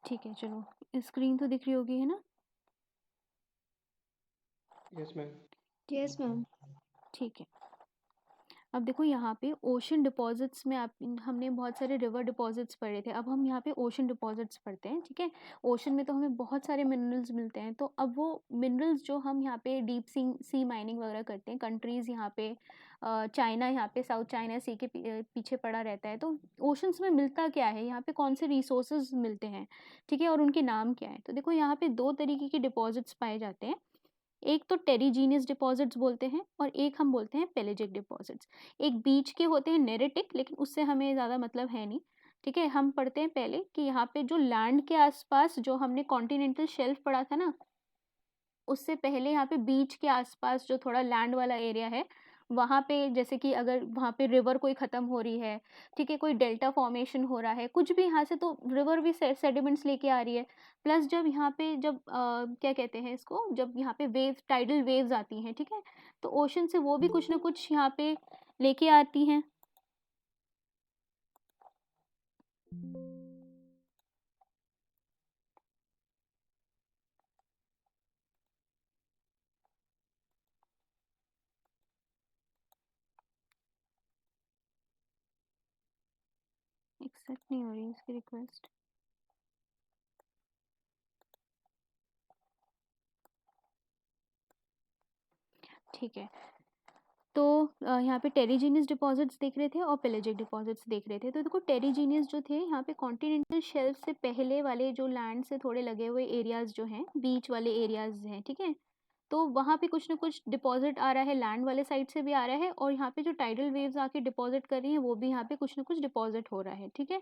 ठीक है, चलो स्क्रीन तो दिख रही होगी, है ना? Yes ma'am. Yes ma'am. ठीक है। अब देखो यहाँ पे ओशन डिपॉजिट्स में आप हमने बहुत सारे रिवर डिपॉजिट्स पढ़े थे, अब हम यहाँ पे ओशन डिपॉजिट्स पढ़ते हैं। ठीक है, ओशन में तो हमें बहुत सारे मिनरल्स मिलते हैं, तो अब वो मिनरल्स जो हम यहाँ पे डीप सी माइनिंग वगैरह करते हैं, कंट्रीज़ यहाँ पे चाइना, यहाँ पे साउथ चाइना सी के पीछे पड़ा रहता है, तो ओशंस में मिलता क्या है, यहाँ पे कौन से रिसोर्सेज मिलते हैं, ठीक है, और उनके नाम क्या है। तो देखो यहाँ पे दो तरीके के डिपॉजिट्स पाए जाते हैं, एक तो टेरिजीनियस डिपॉजिट्स बोलते हैं और एक हम बोलते हैं पेलेजिक डिपॉजिट्स। एक बीच के होते हैं नेरेटिक, लेकिन उससे हमें ज़्यादा मतलब है नहीं। ठीक है, हम पढ़ते हैं पहले कि यहाँ पे जो लैंड के आसपास जो हमने कॉन्टिनेंटल शेल्फ पढ़ा था ना, उससे पहले यहाँ पे बीच के आसपास जो थोड़ा लैंड वाला एरिया है, वहाँ पे जैसे कि अगर वहाँ पे रिवर कोई ख़त्म हो रही है, ठीक है, कोई डेल्टा फॉर्मेशन हो रहा है, कुछ भी यहाँ से, तो रिवर भी सेडिमेंट्स लेके आ रही है। प्लस जब यहाँ पे जब क्या कहते हैं इसको, जब यहाँ पे वेव टाइडल वेव्स आती हैं, ठीक है, तो ओशन से वो भी कुछ ना कुछ यहाँ पे लेके आती हैं। एक्सेप्ट नहीं हो रही इसकी रिक्वेस्ट। ठीक है, तो यहाँ पे टेरिजीनियस डिपॉजिट्स देख रहे थे और पेलेजिक डिपॉजिट्स देख रहे थे। तो देखो टेरिजीनियस जो थे, यहाँ पे कॉन्टिनेंटल शेल्फ से पहले वाले जो लैंड से थोड़े लगे हुए एरियाज जो हैं, बीच वाले एरियाज हैं, ठीक है, तो वहाँ पे कुछ ना कुछ डिपॉजिट आ रहा है, लैंड वाले साइड से भी आ रहा है, और यहाँ पे जो टाइडल वेव्स आके डिपॉजिट कर रही हैं, वो भी यहाँ पे कुछ ना कुछ डिपॉजिट हो रहा है। ठीक है,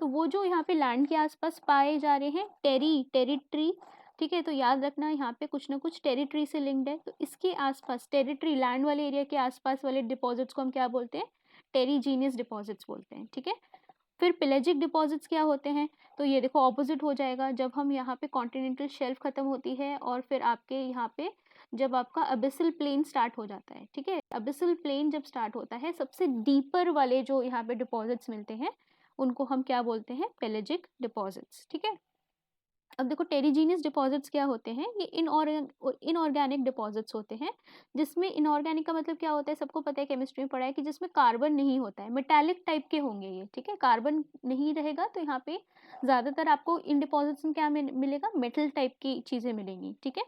तो वो जो यहाँ पे लैंड के आसपास पाए जा रहे हैं टेरिटरी, ठीक है, तो याद रखना यहाँ पे कुछ ना कुछ टेरिटरी से लिंक्ड है, तो इसके आसपास टेरिटरी लैंड वाले एरिया के आसपास वाले डिपॉजिट्स को हम क्या बोलते हैं, टेरिजीनियस डिपॉजिट्स बोलते हैं। ठीक है, फिर पेलेजिक डिपॉजिट्स क्या होते हैं, तो ये देखो ऑपोजिट हो जाएगा, जब हम यहाँ पे कॉन्टिनेंटल शेल्फ खत्म होती है और फिर आपके यहाँ पे जब आपका अबिसल प्लेन स्टार्ट हो जाता है। ठीक है, अबिसल प्लेन जब स्टार्ट होता है, सबसे डीपर वाले जो यहाँ पे डिपॉजिट्स मिलते हैं, उनको हम क्या बोलते हैं, पेलेजिक डिपॉजिट्स। ठीक है, अब देखो टेरिजीनियस डिपॉजिट्स क्या होते हैं, ये इनऑर्गेनिक डिपॉजिट्स होते हैं, जिसमें इनऑर्गेनिक का मतलब क्या होता है, सबको पता है, केमिस्ट्री में पढ़ा है कि जिसमें कार्बन नहीं होता है, मेटालिक टाइप के होंगे ये। ठीक है, कार्बन नहीं रहेगा, तो यहाँ पे ज़्यादातर आपको इन डिपॉजिट्स में क्या मिलेगा, मेटल टाइप की चीज़ें मिलेंगी। ठीक है,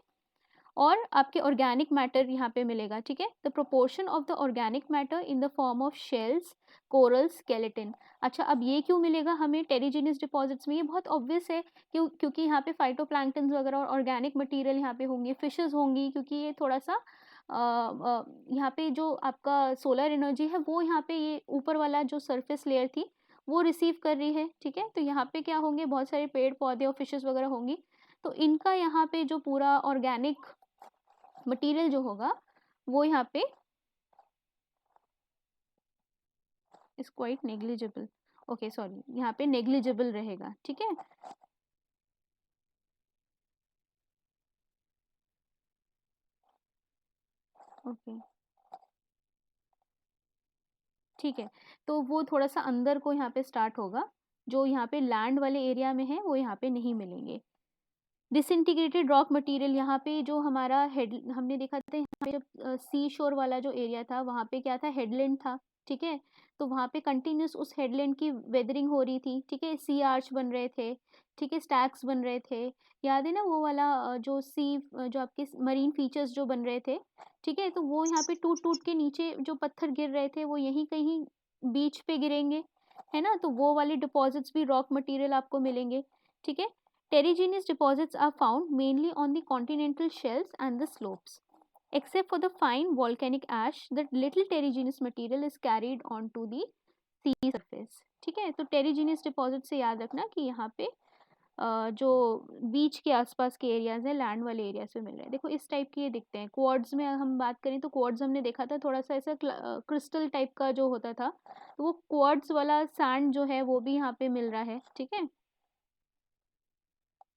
और आपके ऑर्गेनिक मैटर यहाँ पे मिलेगा। ठीक है, the proportion of the organic matter in the form of shells, corals, skeleton. अच्छा, अब ये क्यों मिलेगा हमें टेरिजीनियस डिपॉजिट्स में, ये बहुत ऑब्वियस है, क्योंकि यहाँ पे फाइटोप्लैंक्टन्स वगैरह और ऑर्गेनिक मटेरियल यहाँ पे होंगे, फिशेस होंगी, क्योंकि ये थोड़ा सा यहाँ पे जो आपका सोलर एनर्जी है, वो यहाँ पे ये ऊपर वाला जो सरफेस लेयर थी, वो रिसीव कर रही है। ठीक है, तो यहाँ पे क्या होंगे, बहुत सारे पेड़ पौधे और फिशेस वगैरह होंगी, तो इनका यहाँ पे जो पूरा ऑर्गेनिक मटेरियल जो होगा, वो यहाँ पे is quite negligible. Okay sorry, यहाँ पे नेग्लिजिबल रहेगा। ठीक है, ओके, ठीक है, तो वो थोड़ा सा अंदर को यहाँ पे स्टार्ट होगा, जो यहाँ पे लैंड वाले एरिया में है वो यहाँ पे नहीं मिलेंगे। डिसइंटीग्रेटेड रॉक मटेरियल, यहाँ पे जो हमारा हेड हमने देखा था, यहाँ पे जब सी शोर वाला जो एरिया था, वहाँ पे क्या था, हेडलैंड था। ठीक है, तो वहाँ पे कंटिन्यूस उस हेडलैंड की वेदरिंग हो रही थी। ठीक है, सी आर्च बन रहे थे, ठीक है, स्टैक्स बन रहे थे, याद है ना वो वाला जो सी जो आपके मरीन फीचर्स जो बन रहे थे। ठीक है, तो वो यहाँ पे टूट टूट के नीचे जो पत्थर गिर रहे थे, वो यहीं कहीं बीच पे गिरेंगे, है ना, तो वो वाले डिपॉजिट्स भी रॉक मटेरियल आपको मिलेंगे। ठीक है, terrigenous deposits are found mainly on the continental shelves and the slopes. Except for the fine volcanic ash, the little terrigenous material is carried onto the sea surface. ठीक है, तो terrigenous deposit से याद रखना कि यहाँ पे जो बीच के आसपास के एरियाज हैं, लैंड वाले एरिया से मिल रहे हैं। देखो इस टाइप के ये दिखते हैं। क्वार्ट्ज में हम बात करें तो क्वार्ट्ज हमने देखा था थोड़ा सा ऐसा क्रिस्टल टाइप का जो होता था, तो वो क्वार्ट्ज वाला सैंड जो है वो भी यहाँ पे मिल रहा है। ठीक है,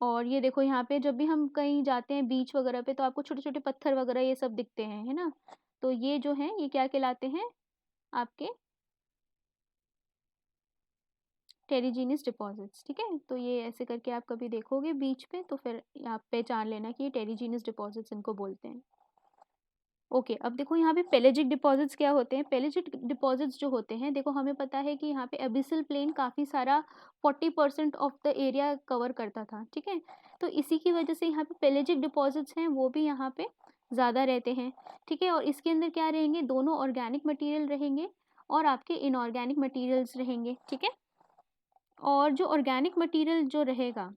और ये देखो यहाँ पे जब भी हम कहीं जाते हैं बीच वगैरह पे, तो आपको छोटे छोटे पत्थर वगैरह ये सब दिखते हैं, है ना, तो ये जो हैं ये क्या कहलाते हैं, आपके टेरिजीनियस डिपॉजिट्स, ठीक है। तो ये ऐसे करके आप कभी देखोगे बीच पे तो फिर आप पहचान लेना कि ये टेरिजीनियस डिपॉजिट्स इनको बोलते हैं। ओके, अब देखो यहाँ पे पेलेजिक डिपॉजिट्स क्या होते हैं। पेलेजिक डिपॉजिट्स जो होते हैं, देखो हमें पता है कि यहाँ पे एबिसल प्लेन काफ़ी सारा 40% ऑफ द एरिया कवर करता था, ठीक है। तो इसी की वजह से यहाँ पे पेलेजिक डिपॉजिट्स हैं वो भी यहाँ पे ज़्यादा रहते हैं, ठीक है। और इसके अंदर क्या रहेंगे, दोनों ऑर्गेनिक मटेरियल रहेंगे और आपके इनऑर्गेनिक मटेरियल्स रहेंगे, ठीक है। और जो ऑर्गेनिक मटेरियल जो रहेगा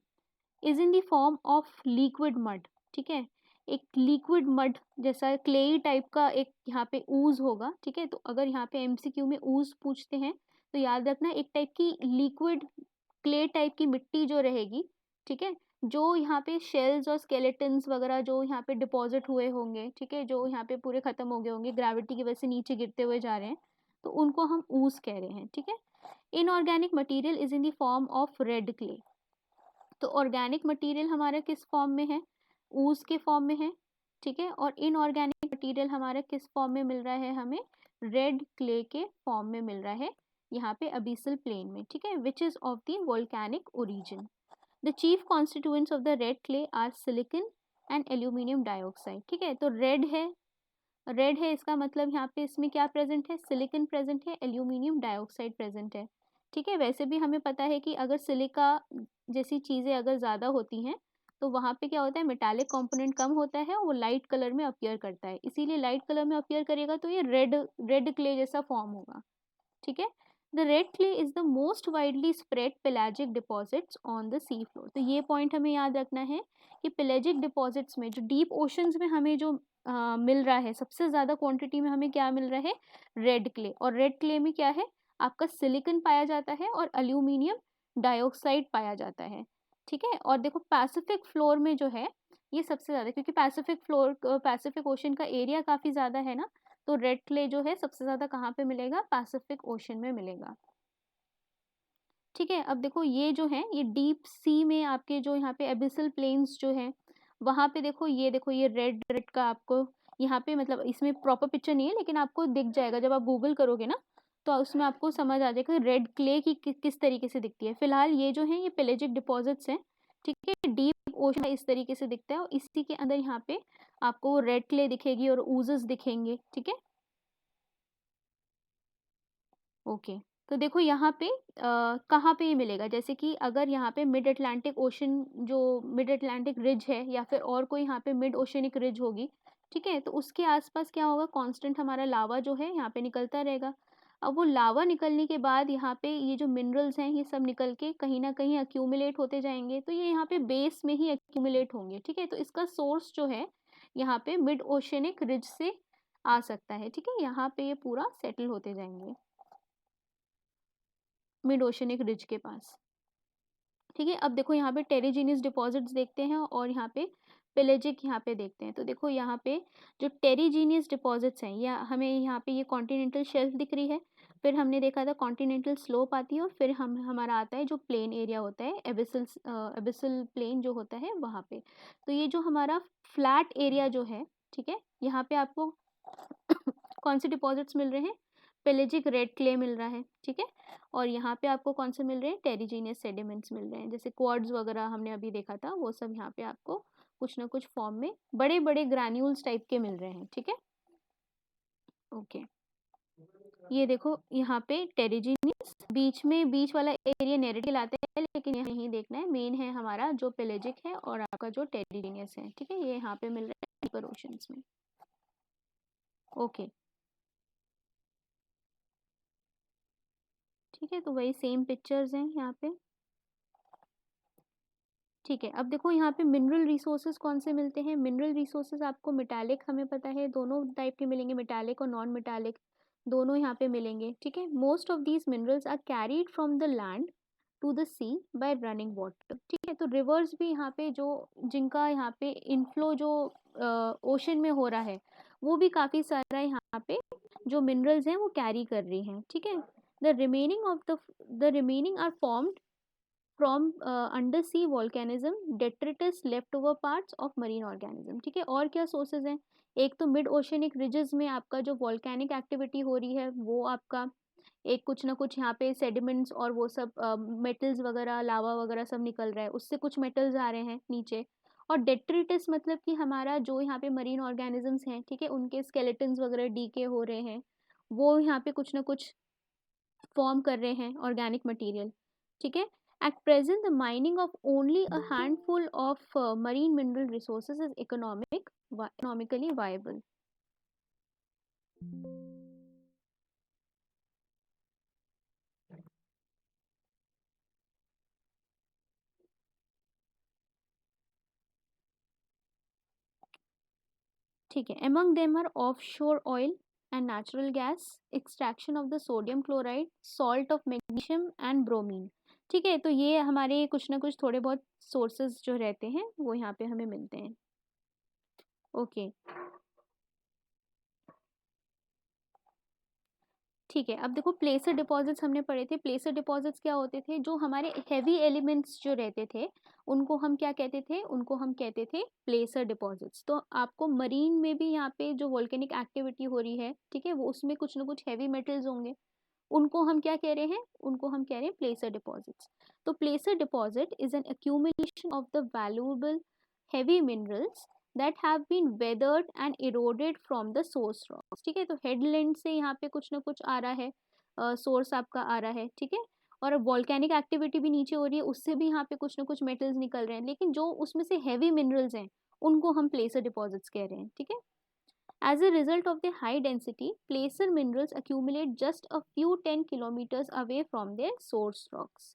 is in the form of liquid mud, ठीक है। एक लिक्विड मड जैसा क्लेई टाइप का एक यहाँ पे ऊज होगा, ठीक है। तो अगर यहाँ पे एमसीक्यू में ऊज पूछते हैं तो याद रखना एक टाइप की लिक्विड क्ले टाइप की मिट्टी जो रहेगी, ठीक है। जो यहाँ पे शेल्स और स्केलेटन्स वगैरह जो यहाँ पे डिपॉजिट हुए होंगे, ठीक है, जो यहाँ पे पूरे खत्म हो गए होंगे ग्रेविटी की वजह से नीचे गिरते हुए जा रहे हैं, तो उनको हम ऊज कह रहे हैं, ठीक है। Inorganic material is in the form of red clay. तो ऑर्गेनिक मटेरियल हमारा किस फॉर्म में है, ऊज के फॉर्म में है, ठीक है। और इनऑर्गेनिक मटेरियल हमारा किस फॉर्म में मिल रहा है, हमें रेड क्ले के फॉर्म में मिल रहा है यहाँ पे अबीसल प्लेन में, ठीक है, which is of the volcanic origin. The chief constituents of the red clay are silicon and aluminium dioxide, ठीक है। तो रेड है, रेड है इसका मतलब यहाँ पे इसमें क्या प्रेजेंट है, सिलिकन प्रेजेंट है, एल्यूमिनियम डाइऑक्साइड प्रेजेंट है, ठीक है। वैसे भी हमें पता है कि अगर सिलिका जैसी चीज़ें अगर ज़्यादा होती हैं तो वहाँ पे क्या होता है, मेटालिक कंपोनेंट कम होता है और वो लाइट कलर में अपीयर करता है, इसीलिए लाइट कलर में अपीयर करेगा तो ये रेड रेड क्ले जैसा फॉर्म होगा, ठीक है। The red clay is the most widely spread pelagic deposits on the sea floor. तो ये पॉइंट हमें याद रखना है कि पेलाजिक डिपॉजिट्स में जो डीप ओशंस में हमें जो मिल रहा है सबसे ज़्यादा क्वांटिटी में हमें क्या मिल रहा है, रेड क्ले। और रेड क्ले में क्या है, आपका सिलिकन पाया जाता है और अल्यूमिनियम डाइऑक्साइड पाया जाता है, ठीक है। और देखो पैसिफिक फ्लोर में जो है ये सबसे ज़्यादा, क्योंकि पैसिफिक ओशन का एरिया काफ़ी ज़्यादा है ना, तो रेड क्ले जो है सबसे ज़्यादा कहाँ पे मिलेगा, पैसिफिक ओशन में मिलेगा, ठीक है। अब देखो ये जो है ये डीप सी में आपके जो यहाँ पे एबिसल प्लेन्स जो है वहाँ पे देखो ये रेड रेड का आपको यहाँ पे, मतलब इसमें प्रॉपर पिक्चर नहीं है लेकिन आपको दिख जाएगा जब आप गूगल करोगे ना, तो उसमें आपको समझ आ जाएगा रेड क्ले की किस तरीके से दिखती है। फिलहाल ये जो है ये पेलेजिक डिपॉजिट्स हैं, ठीक है। डीप ओशन इस तरीके से दिखता है और इसी के अंदर यहाँ पे आपको रेड क्ले दिखेगी और ऊजेस दिखेंगे, ठीक है। ओके, तो देखो यहाँ पे कहाँ पे ये मिलेगा, जैसे कि अगर यहाँ पे मिड अटलांटिक ओशन जो मिड अटलांटिक रिज है या फिर और कोई यहाँ पे मिड ओशनिक रिज होगी, ठीक है, तो उसके आसपास क्या होगा, कांस्टेंट हमारा लावा जो है यहाँ पे निकलता रहेगा। अब वो लावा निकलने के बाद यहाँ पे ये जो मिनरल्स हैं ये सब निकल के कहीं ना कहीं अक्यूमुलेट होते जाएंगे, तो ये यहाँ पे बेस में ही अक्यूमुलेट होंगे, ठीक है। तो इसका सोर्स जो है यहाँ पे मिड ओशनिक रिज से आ सकता है, ठीक है। यहाँ पे ये पूरा सेटल होते जाएंगे मिड ओशनिक रिज के पास, ठीक है। अब देखो यहाँ पे टेरिजीनियस डिपॉजिट्स देखते हैं और यहाँ पे पेलेजिक यहाँ पे देखते हैं। तो देखो यहाँ पे जो टेरिजीनियस डिपॉजिट्स हैं या हमें यहाँ पे ये कॉन्टिनेंटल शेल्फ दिख रही है, फिर हमने देखा था कॉन्टिनेंटल स्लोप आती है और फिर हमारा आता है जो प्लेन एरिया होता है एबिसल प्लेन जो होता है वहाँ पे। तो ये जो हमारा फ्लैट एरिया जो है, ठीक है, यहाँ पे आपको कौन से डिपॉजिट्स मिल रहे हैं, पेलेजिक रेड क्ले मिल रहा है, ठीक है। और यहाँ पे आपको कौन से मिल रहे हैं, टेरिजीनियस सेडिमेंट्स मिल रहे हैं, जैसे क्वार्ट्ज वगैरह हमने अभी देखा था वो सब यहाँ पे आपको कुछ ना कुछ फॉर्म में बड़े बड़े ग्रैन्यूल्स टाइप के मिल रहे हैं, ठीक है। ओके, ये देखो यहाँ पे टेरिजीनियस बीच वाला एरिया नेरेटिव आता है लेकिन यहाँ नहीं देखना है, मेन है हमारा जो पेलेजिक है और आपका जो टेरिजीनियस है, ठीक है, ये यहाँ पे मिल रहा है डीपर ओशंस में। ओके, ठीक है, तो वही सेम पिक्चर्स हैं यहाँ पे, ठीक है। अब देखो यहाँ पे मिनरल रिसोर्सेज कौन से मिलते हैं, मिनरल रिसोर्सेज आपको मेटालिक हमें पता है दोनों टाइप के मिलेंगे, मेटालिक और नॉन मेटालिक दोनों यहाँ पे मिलेंगे, ठीक है। Most of these minerals are carried from the land to the sea by running water, ठीक है। तो रिवर्स भी यहाँ पे जो जिनका यहाँ पे इनफ्लो जो ओशन में हो रहा है वो भी काफ़ी सारा यहाँ पे जो मिनरल्स हैं वो कैरी कर रही हैं, ठीक है। The remaining are formed from under sea volcanism, detritus left over parts of marine organism, ठीक है। और क्या सोर्सेज हैं, एक तो मिड ओशनिक रिजेस में आपका जो वॉल्केनिक एक्टिविटी हो रही है वो आपका एक कुछ ना कुछ यहाँ पे सेडिमेंट्स और वो सब मेटल्स वगैरह, लावा वगैरह सब निकल रहा है, उससे कुछ मेटल्स आ रहे हैं नीचे। और डेट्रिटस मतलब कि हमारा जो यहाँ पे मरीन ऑर्गेनिजम्स हैं, ठीक है, उनके स्केलेटन्स वगैरह डीके हो रहे हैं, वो यहाँ पे कुछ ना कुछ फॉर्म कर रहे हैं ऑर्गेनिक मटेरियल, ठीक है। At present the mining of only a handful of marine mineral resources is economically viable. ठीक है, among them are offshore oil and natural gas, extraction of the sodium chloride, salt of magnesium and bromine। ठीक है, तो ये हमारे कुछ ना कुछ थोड़े बहुत सोर्सेज जो रहते हैं वो यहाँ पे हमें मिलते हैं। ओके, ठीक है। अब देखो प्लेसर डिपॉजिट्स हमने पढ़े थे। प्लेसर डिपॉजिट्स क्या होते थे? जो हमारे हेवी एलिमेंट्स जो रहते थे उनको हम क्या कहते थे? उनको हम कहते थे प्लेसर डिपॉजिट्स। तो आपको मरीन में भी यहाँ पे जो वोल्केनिक एक्टिविटी हो रही है, ठीक है, वो उसमें कुछ ना कुछ हैवी मेटल्स होंगे, उनको हम क्या कह रहे हैं? उनको हम कह रहे हैं प्लेसर डिपॉजिट्स। तो placer deposit is an accumulation of the valuable heavy minerals that have been weathered and eroded from the source rocks। ठीक है, तो हेडलैंड से यहाँ पे कुछ ना कुछ आ रहा है, सोर्स आपका आ रहा है, ठीक है, और वॉल्केनिक एक्टिविटी भी नीचे हो रही है, उससे भी यहाँ पे कुछ ना कुछ मेटल्स निकल रहे हैं, लेकिन जो उसमें से हैवी मिनरल्स हैं उनको हम प्लेसर डिपॉजिट्स कह रहे हैं, ठीक है। As a result of the high density, placer minerals accumulate just a few 10 kilometers away from their source rocks।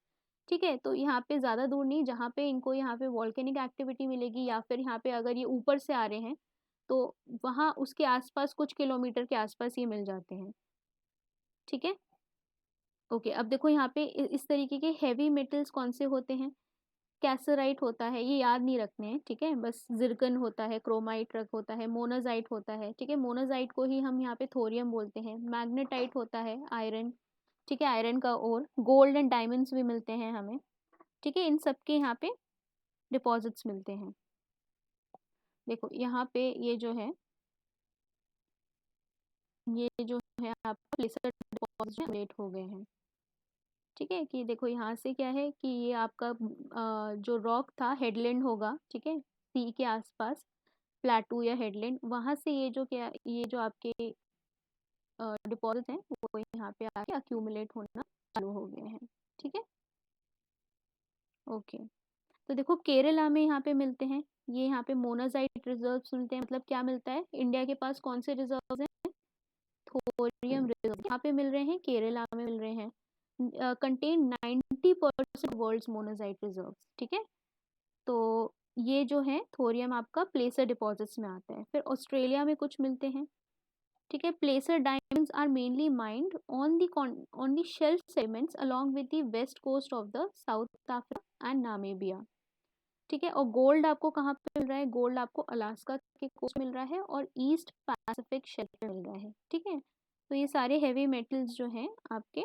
ठीक है, तो यहाँ पे ज़्यादा दूर नहीं, जहाँ पे इनको यहाँ पे वॉल्केनिक एक्टिविटी मिलेगी या फिर यहाँ पे अगर ये ऊपर से आ रहे हैं तो वहाँ उसके आसपास कुछ किलोमीटर के आसपास ये मिल जाते हैं, ठीक है। ओके, अब देखो यहाँ पे इस तरीके के हैवी मेटल्स कौन से होते हैं? कैसराइट होता है, ये याद नहीं रखने हैं, ठीक है, बस जिरकन होता है, क्रोमाइट रख होता है, मोनाजाइट होता है, ठीक है, मोनाजाइट को ही हम यहाँ पे थोरियम बोलते हैं। मैग्नेटाइट होता है, आयरन, ठीक है, आयरन का और गोल्ड एंड डायमंड्स भी मिलते हैं हमें, ठीक है, इन सब के यहाँ पे डिपॉजिट्स मिलते हैं। देखो यहाँ पे ये जो है, ये जो है आपका प्लेसर डिपॉजिट लेट हो गए हैं, ठीक है, कि देखो यहाँ से क्या है कि ये आपका जो रॉक था हेडलैंड होगा, ठीक है, सी के आसपास प्लेटू या हेडलैंड, वहां से ये जो क्या, ये जो आपके डिपॉजिट हैं वो यहाँ पे आके अक्यूमुलेट होना चालू हो गए हैं, ठीक है। ओके, तो देखो केरला में यहाँ पे मिलते हैं, ये यहाँ पे मोनाजाइट रिजर्व्स मिलते हैं। मतलब क्या मिलता है? इंडिया के पास कौन से रिजर्व्स हैं? थोरियम रिजर्व यहाँ पे मिल रहे हैं, केरला में मिल रहे हैं। कंटेन 90% वर्ल्ड्स मोनाजाइट रिजर्व्स, ठीक है। तो ये जो है थोरियम आपका प्लेसर डिपॉजिट्स में आता है। फिर ऑस्ट्रेलिया में कुछ मिलते हैं, ठीक है। Placer diamonds are mainly mined on the shelf sediments along with the west coast of the South Africa and Namibia, ठीक है। और गोल्ड आपको कहाँ पे मिल रहा है? गोल्ड आपको अलास्का के कोस्ट मिल रहा है और ईस्ट पैसिफिक शेल्फ पे मिल रहा है, ठीक है। तो ये सारे हैवी मेटल्स जो हैं आपके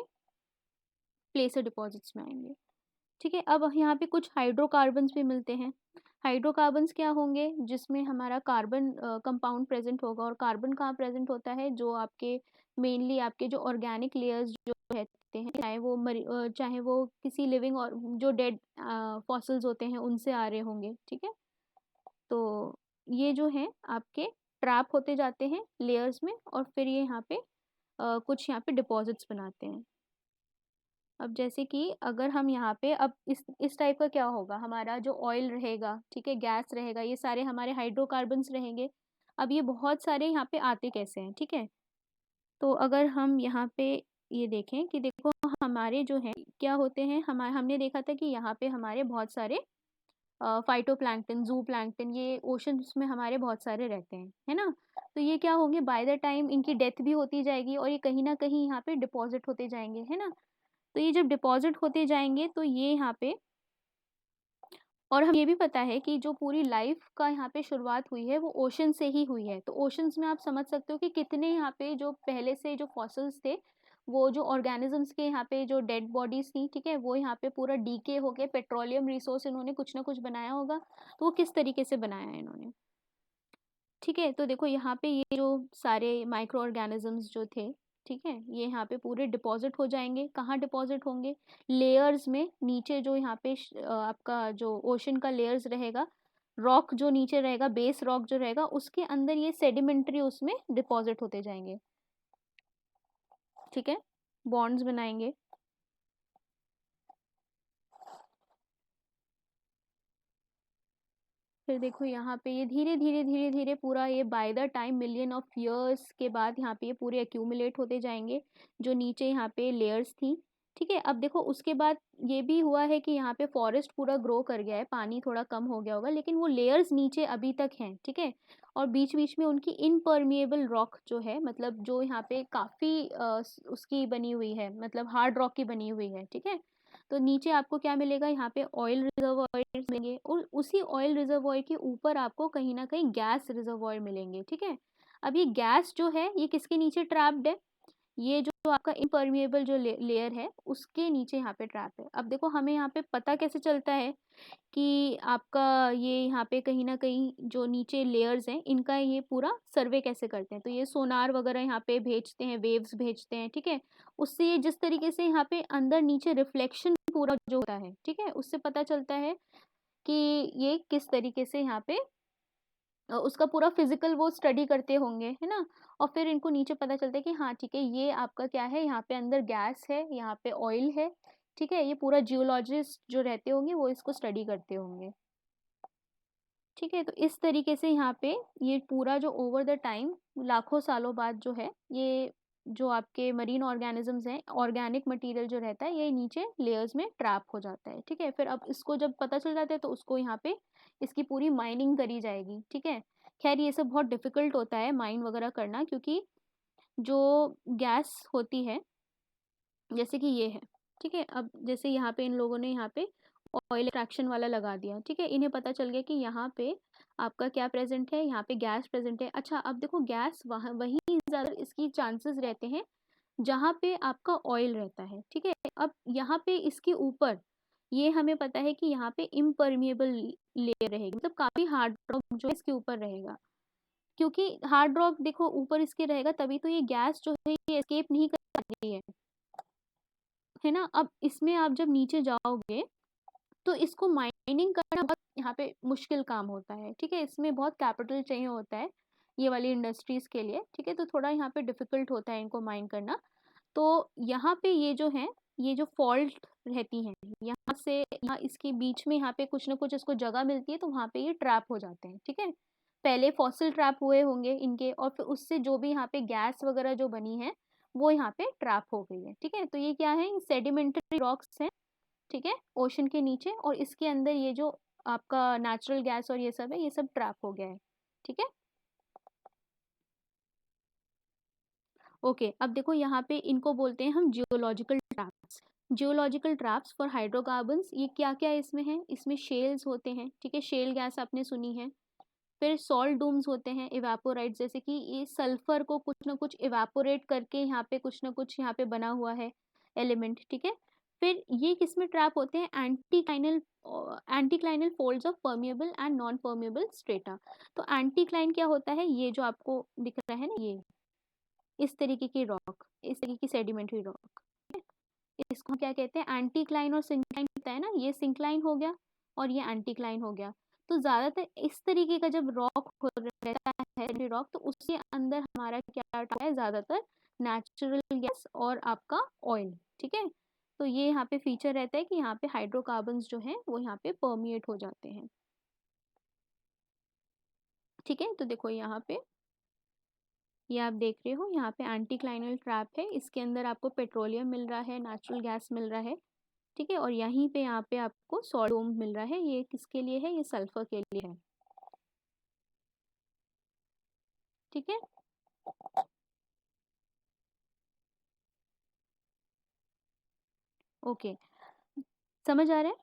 प्लेसर डिपॉजिट्स में आएंगे, ठीक है। अब यहाँ पे कुछ हाइड्रोकार्बन्स भी मिलते हैं। हाइड्रोकार्बन्स क्या होंगे? जिसमें हमारा कार्बन कंपाउंड प्रेजेंट होगा। और कार्बन कहाँ प्रेजेंट होता है? जो आपके मेनली आपके जो ऑर्गेनिक लेयर्स जो रहते हैं, चाहे वो किसी लिविंग और जो डेड फॉसिल्स होते हैं उनसे आ रहे होंगे, ठीक है। तो ये जो है आपके ट्रैप होते जाते हैं लेयर्स में और फिर ये यहाँ पे कुछ यहाँ पे डिपॉजिट्स बनाते हैं। अब जैसे कि अगर हम यहाँ पे अब इस टाइप का क्या होगा, हमारा जो ऑयल रहेगा, ठीक है, गैस रहेगा, ये सारे हमारे हाइड्रोकार्बन्स रहेंगे। अब ये बहुत सारे यहाँ पे आते कैसे हैं, ठीक है। तो अगर हम यहाँ पे ये देखें कि देखो हमारे जो है क्या होते हैं, हमने देखा था कि यहाँ पे हमारे बहुत सारे फाइटोप्लैंक्टन, जू प्लैंक्टन, ये ओशंस में हमारे बहुत सारे रहते हैं, है ना। तो ये क्या होंगे, बाय द टाइम इनकी डेथ भी होती जाएगी और ये कहीं ना कहीं यहाँ पे डिपॉजिट होते जाएंगे, है ना। तो ये जब डिपॉजिट होते जाएंगे तो ये यहाँ पे, और हम ये भी पता है कि जो पूरी लाइफ का यहाँ पे शुरुआत हुई है वो ओशन से ही हुई है। तो ओशंस में आप समझ सकते हो कि कितने यहाँ पे जो पहले से जो फॉसिल्स थे, वो जो ऑर्गेनिजम्स के यहाँ पे जो डेड बॉडीज थी, ठीक है, वो यहाँ पे पूरा डीके हो गए, पेट्रोलियम रिसोर्स इन्होंने कुछ ना कुछ बनाया होगा। तो वो किस तरीके से बनाया है इन्होंने, ठीक है। तो देखो यहाँ पे ये जो सारे माइक्रो ऑर्गेनिजम्स जो थे, ठीक है, ये यहाँ पे पूरे डिपॉजिट हो जाएंगे। कहाँ डिपॉजिट होंगे? लेयर्स में, नीचे जो यहाँ पे आपका जो ओशन का लेयर्स रहेगा, रॉक जो नीचे रहेगा, बेस रॉक जो रहेगा, उसके अंदर ये सेडिमेंट्री उसमें डिपॉजिट होते जाएंगे। ठीक है, बॉन्ड्स बनाएंगे। फिर देखो यहाँ पे ये धीरे धीरे धीरे धीरे पूरा ये by the time million of years के बाद यहाँ पे ये पूरे एक्यूमुलेट होते जाएंगे, जो नीचे यहाँ पे लेयर्स थी। ठीक है, अब देखो उसके बाद ये भी हुआ है कि यहाँ पे फॉरेस्ट पूरा ग्रो कर गया है, पानी थोड़ा कम हो गया होगा, लेकिन वो लेयर्स नीचे अभी तक हैं। ठीक है, और बीच बीच में उनकी इनपर्मिएबल रॉक जो है, मतलब जो यहाँ पे काफ़ी उसकी बनी हुई है, मतलब हार्ड रॉक की बनी हुई है। ठीक है, तो नीचे आपको क्या मिलेगा? यहाँ पे ऑयल रिजर्वॉयर्स मिलेंगे, और उसी ऑयल रिजर्वॉयर के ऊपर आपको कहीं ना कहीं गैस रिजर्वॉयर मिलेंगे। ठीक है, अब ये गैस जो है ये किसके नीचे ट्रैप्ड है? ये जो आपका इम्परमिएबल जो लेयर है उसके नीचे यहाँ पे ट्रैप है। अब देखो हमें यहाँ पे पता कैसे चलता है कि आपका ये यहाँ पे कहीं ना कहीं जो नीचे लेयर्स हैं इनका ये पूरा सर्वे कैसे करते हैं? तो ये सोनार वगैरह यहाँ पे भेजते हैं, वेव्स भेजते हैं। ठीक है, उससे ये जिस तरीके से यहाँ पे अंदर नीचे रिफ्लेक्शन पूरा जो होता है, ठीक है, उससे पता चलता है कि ये किस तरीके से यहाँ पे उसका पूरा फिजिकल वो स्टडी करते होंगे, है ना। और फिर इनको नीचे पता चलता है कि हाँ ठीक है, ये आपका क्या है, यहाँ पे अंदर गैस है, यहाँ पे ऑयल है। ठीक है, ये पूरा जियोलॉजिस्ट जो रहते होंगे वो इसको स्टडी करते होंगे। ठीक है, तो इस तरीके से यहाँ पे ये पूरा जो ओवर द टाइम लाखों सालों बाद जो है, ये जो आपके मरीन ऑर्गेनिजम्स हैं, ऑर्गेनिक मटेरियल जो रहता है ये नीचे लेयर्स में ट्रैप हो जाता है। ठीक है, फिर अब इसको जब पता चल जाता है तो उसको यहाँ पे इसकी पूरी माइनिंग करी जाएगी। ठीक है, खैर ये सब बहुत डिफिकल्ट होता है माइन वगैरह करना, क्योंकि जो गैस होती है जैसे कि ये है, ठीक है, अब जैसे यहाँ पे इन लोगों ने यहाँ पे ऑयल एक्सट्रैक्शन वाला लगा दिया। ठीक है, इन्हें पता चल गया कि यहाँ पे आपका क्या प्रेजेंट है, यहाँ पे गैस प्रेजेंट है। अच्छा, अब देखो गैस वहाँ वहीं ज़्यादा इसकी चांसेस रहते हैं जहाँ पे आपका ऑयल रहता है। ठीक है, अब यहाँ पे इसके ऊपर ये हमें पता है कि यहाँ पे इम्परमिएबल लेयर रहेगी, मतलब काफ़ी हार्ड रॉक जो है इसके ऊपर रहेगा, क्योंकि हार्ड रॉक देखो ऊपर इसके रहेगा तभी तो ये गैस जो है ये एस्केप नहीं कर रही है ना। अब इसमें आप जब नीचे जाओगे तो इसको माइनिंग करना बहुत यहाँ पे मुश्किल काम होता है। ठीक है, इसमें बहुत कैपिटल चाहिए होता है ये वाली इंडस्ट्रीज के लिए। ठीक है, तो थोड़ा यहाँ पे डिफिकल्ट होता है इनको माइन करना। तो यहाँ पे ये जो है, ये जो फॉल्ट रहती हैं यहाँ से यहाँ इसके बीच में यहाँ पे कुछ ना कुछ इसको जगह मिलती है, तो वहाँ पे ये ट्रैप हो जाते हैं। ठीक है, पहले फॉसिल ट्रैप हुए होंगे इनके, और फिर उससे जो भी यहाँ पे गैस वगैरह जो बनी है वो यहाँ पे ट्रैप हो गई है। ठीक है, तो ये क्या है, सेडिमेंट्री रॉक्स हैं। ठीक है, ओशन के नीचे, और इसके अंदर ये जो आपका नेचुरल गैस और ये सब है, ये सब ट्रैप हो गया है। ठीक है, ओके, अब देखो यहाँ पे इनको बोलते हैं हम geological traps. Geological traps for hydrocarbons, ये क्या क्या इसमें है? इसमें शेल्स होते हैं। ठीक है, शेल गैस आपने सुनी है। फिर सॉल्ट डूम्स होते हैं, इवेपोराइट, जैसे कि ये सल्फर को कुछ ना कुछ इवेपोरेट करके यहाँ पे कुछ ना कुछ यहाँ पे बना हुआ है एलिमेंट। ठीक है, फिर ये किस में ट्रैप होते हैं? Anticlinal folds of permeable and non permeable strata. तो एंटीक्लाइन क्या होता है? ये जो आपको दिख रहा है ना, ये इस तरीके की रॉक, इस तरीके की सेडिमेंट्री रॉक, इसको हम क्या कहते हैं? एंटीक्लाइन और सिंक्लाइन होता है ना, ये सिंक्लाइन हो गया और ये एंटीक्लाइन हो गया। तो ज्यादातर इस तरीके का जब रॉक रहता है रॉक, तो उसके अंदर हमारा क्या है? ज्यादातर नेचुरल गैस और आपका ऑयल। ठीक है, तो ये यहाँ पे फीचर रहता है कि यहाँ पे हाइड्रोकार्बन्स जो हैं वो यहाँ पे परमिएट हो जाते हैं। ठीक है, तो देखो यहाँ पे ये आप देख रहे हो, यहाँ पे एंटीक्लाइनल ट्रैप है, इसके अंदर आपको पेट्रोलियम मिल रहा है, नेचुरल गैस मिल रहा है। ठीक है, और यहीं पे यहाँ पे आपको सॉल्ट डोम मिल रहा है। ये किसके लिए है? ये सल्फर के लिए है। ठीक है, ओके, समझ आ रहा है?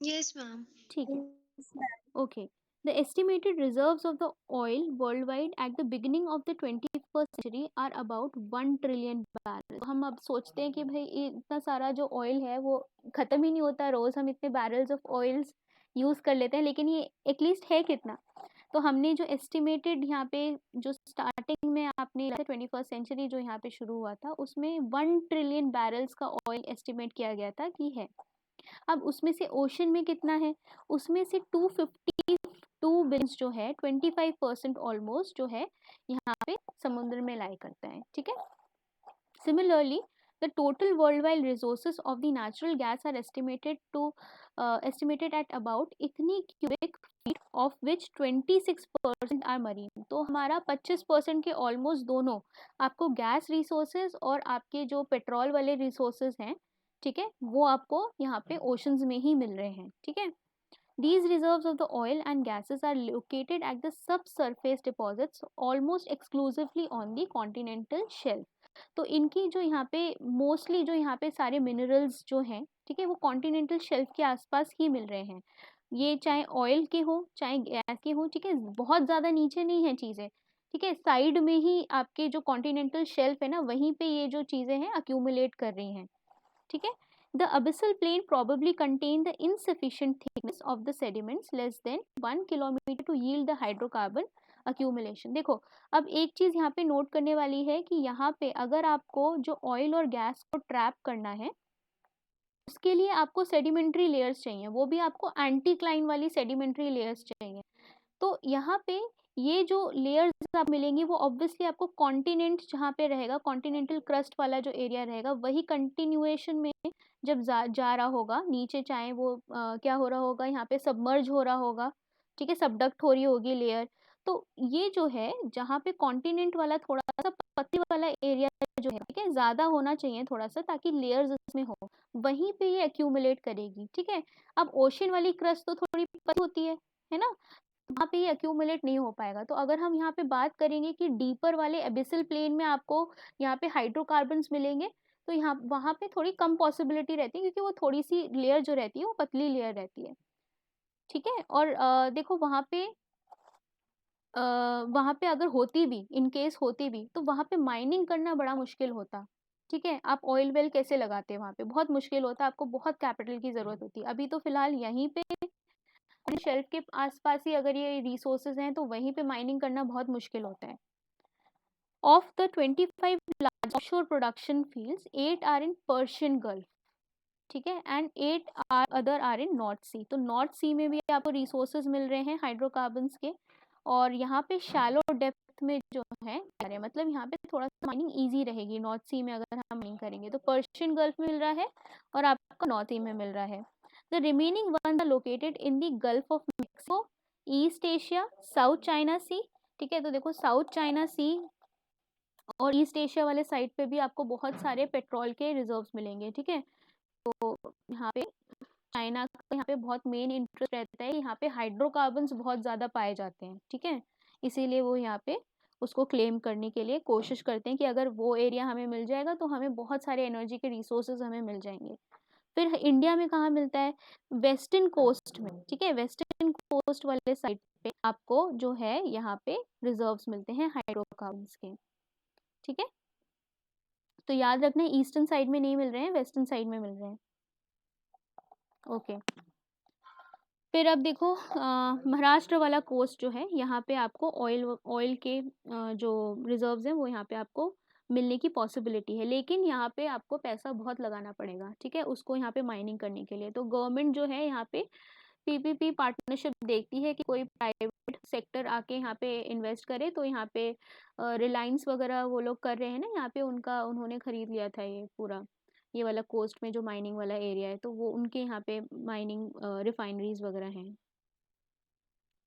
Yes, ma'am. ठीक है, okay, the estimated reserves of the oil world wide at the beginning of the 21st century are about 1 trillion barrel. तो हम अब सोचते हैं कि भाई ये इतना सारा जो ऑयल है वो खत्म ही नहीं होता, रोज हम इतने बैरल्स ऑफ ऑयल्स यूज कर लेते हैं, लेकिन ये एटलीस्ट है कितना? तो हमने जो एस्टिमेटेड यहाँ पे जो स्टार्ट स्टार्टिंग में आपने 21st सेंचुरी जो यहाँ पे शुरू हुआ था उसमें 1 ट्रिलियन बैरल्स का ऑयल एस्टिमेट किया गया था कि है। अब उसमें से ओशन में कितना है, उसमें से 252 बिलियन जो है 25% ऑलमोस्ट जो है यहाँ पे समुद्र में लाई करता है, ठीक है। Similarly, the total worldwide resources of the natural gas are estimated at about इतनी cubic feet of which 26% are marine। तो हमारा 25% के ऑलमोस्ट दोनों आपको गैस रिसोर्सेज और आपके जो पेट्रोल वाले रिसोर्सेज हैं, ठीक है, वो आपको यहाँ पे ओशंस में ही मिल रहे हैं, ठीक है। These reserves of the oil and gases are located at the subsurface deposits almost exclusively on the continental shelf। तो इनकी जो यहाँ पे मोस्टली जो यहाँ पे सारे मिनरल्स जो हैं, ठीक है, वो कॉन्टिनेंटल शेल्फ के आसपास ही मिल रहे हैं। ये चाहे ऑयल के हो चाहे गैस के हो, ठीक है, बहुत ज़्यादा नीचे नहीं है चीज़ें, ठीक है, साइड में ही आपके जो कॉन्टिनेंटल शेल्फ है ना, वहीं पे ये जो चीज़ें हैं अक्यूमुलेट कर रही हैं, ठीक है। The abyssal plain probably contain the insufficient thickness of the sediments less than 1 kilometer to yield the hydrocarbon accumulation। देखो, अब एक चीज़ यहाँ पे नोट करने वाली है कि यहाँ पे अगर आपको जो ऑयल और गैस को ट्रैप करना है उसके लिए आपको सेडिमेंट्री लेयर्स चाहिए, वो भी आपको एंटीक्लाइन वाली सेडिमेंट्री लेयर्स चाहिए। तो यहाँ पे ये जो लेयर्स आप मिलेंगी वो ऑब्वियसली आपको कॉन्टिनेंट जहाँ पे रहेगा, कॉन्टिनेंटल क्रस्ट वाला जो एरिया रहेगा वही कंटिन्यूएशन में जब जा रहा होगा नीचे, चाहे वो क्या हो रहा होगा, यहाँ पे सबमर्ज हो रहा होगा, ठीक है, सबडक्ट हो रही होगी लेयर। तो ये जो है जहाँ पे कॉन्टिनेंट वाला थोड़ा सा पतली वाला एरिया जो है, ठीक है, ज़्यादा होना चाहिए थोड़ा सा ताकि लेयर्स इसमें हो, वहीं पे ये एक्यूमुलेट करेगी, ठीक है। अब ओशन वाली क्रस्ट तो थोड़ी पतली होती है ना, वहाँ पे ये एक्यूमुलेट नहीं हो पाएगा। तो अगर हम यहाँ पे बात करेंगे कि डीपर वाले एबिसल प्लेन में आपको यहाँ पे हाइड्रोकार्बन्स मिलेंगे, तो यहाँ वहाँ पे थोड़ी कम पॉसिबिलिटी रहती है क्योंकि वो थोड़ी सी लेयर जो रहती है वो पतली लेयर रहती है, ठीक है। और देखो वहाँ पे अगर होती भी, इन केस होती भी, तो वहाँ पे माइनिंग करना बड़ा मुश्किल होता, ठीक है। आप ऑयल वेल कैसे लगाते हैं वहाँ पे, बहुत मुश्किल होता, आपको बहुत कैपिटल की ज़रूरत होती है। अभी तो फिलहाल यहीं पे शेल्फ के आसपास ही अगर ये रिसोर्सेज हैं तो वहीं पे माइनिंग करना बहुत मुश्किल होता है। Of the 25 large offshore production fields 8 are in Persian Gulf, ठीक है, and 8 other are in North Sea. तो नॉर्थ सी में भी आपको रिसोर्सेज मिल रहे हैं हाइड्रोकार्बन्स के, और यहाँ पे शैलो डेप्थ में जो है, मतलब यहाँ पे थोड़ा सा माइनिंग ईजी रहेगी नॉर्थ सी में अगर हम माइनिंग करेंगे। तो पर्शियन गल्फ में मिल रहा है और आपको नॉर्थ सी में मिल रहा है। The remaining ones are located in the Gulf of Mexico, East Asia, South China Sea, ठीक है। तो देखो साउथ चाइना सी और ईस्ट एशिया वाले साइड पे भी आपको बहुत सारे पेट्रोल के रिजर्व्स मिलेंगे, ठीक है। तो यहाँ पे चाइना का यहाँ पे बहुत मेन इंटरेस्ट रहता है, यहाँ पे हाइड्रोकार्बन्स बहुत ज़्यादा पाए जाते हैं, ठीक है, इसीलिए वो यहाँ पे उसको क्लेम करने के लिए कोशिश करते हैं कि अगर वो एरिया हमें मिल जाएगा तो हमें बहुत सारे एनर्जी के रिसोर्सेज हमें मिल जाएंगे। फिर इंडिया में कहाँ मिलता है, वेस्टर्न कोस्ट में, ठीक है, वेस्टर्न कोस्ट वाले साइड पे आपको जो है यहाँ पे रिजर्व्स मिलते हैं हाइड्रोकार्बन्स के, ठीक है। तो याद रखना ईस्टर्न साइड में नहीं मिल रहे हैं, वेस्टर्न साइड में मिल रहे हैं, ओके। फिर अब देखो महाराष्ट्र वाला कोस्ट जो है यहाँ पे आपको ऑयल के जो रिजर्व्स हैं वो यहाँ पे आपको मिलने की पॉसिबिलिटी है, लेकिन यहाँ पे आपको पैसा बहुत लगाना पड़ेगा, ठीक है, उसको यहाँ पे माइनिंग करने के लिए। तो गवर्नमेंट जो है यहाँ पे पीपीपी पार्टनरशिप देखती है कि कोई प्राइवेट सेक्टर आके यहाँ पे इन्वेस्ट करे। तो यहाँ पे रिलायंस वगैरह वो लोग कर रहे हैं ना, यहाँ पे उन्होंने खरीद लिया था ये पूरा, ये वाला कोस्ट में जो माइनिंग वाला एरिया है, तो वो उनके यहाँ पे माइनिंग रिफाइनरीज वगैरह हैं,